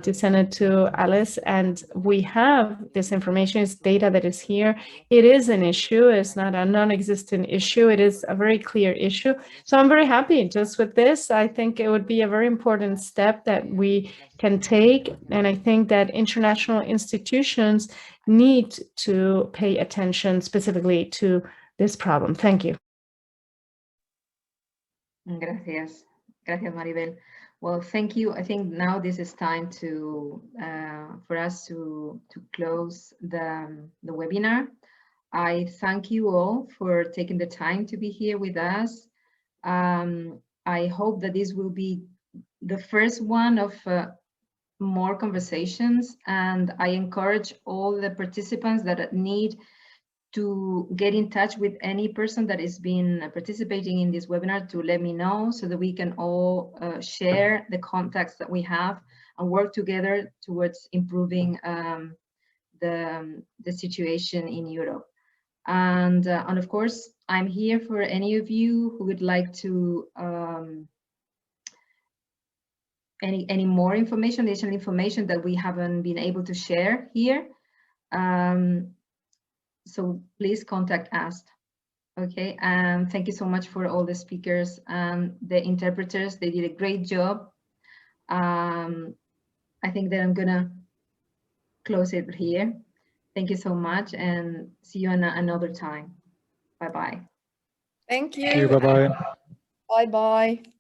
to send it to Alice. And we have this information, it's data that is here. It is an issue, it's not a non-existent issue, it is a very clear issue. So I'm very happy just with this. I think it would be a very important step that we can take. And I think that international institutions need to pay attention specifically to this problem. Thank you. Gracias. Gracias, Maribel. Well, thank you. I think now this is time to for us to close the webinar. I thank you all for taking the time to be here with us. I hope that this will be the first one of more conversations, and I encourage all the participants that need to get in touch with any person that has been participating in this webinar to let me know, so that we can all share the contacts that we have and work together towards improving the situation in Europe. And of course, I'm here for any of you who would like to any more information, additional information that we haven't been able to share here. So please contact us. Okay, and thank you so much for all the speakers and the interpreters. They did a great job. I think that I'm gonna close it here. Thank you so much, and see you another time. Bye-bye. Thank you. Bye-bye. Bye-bye.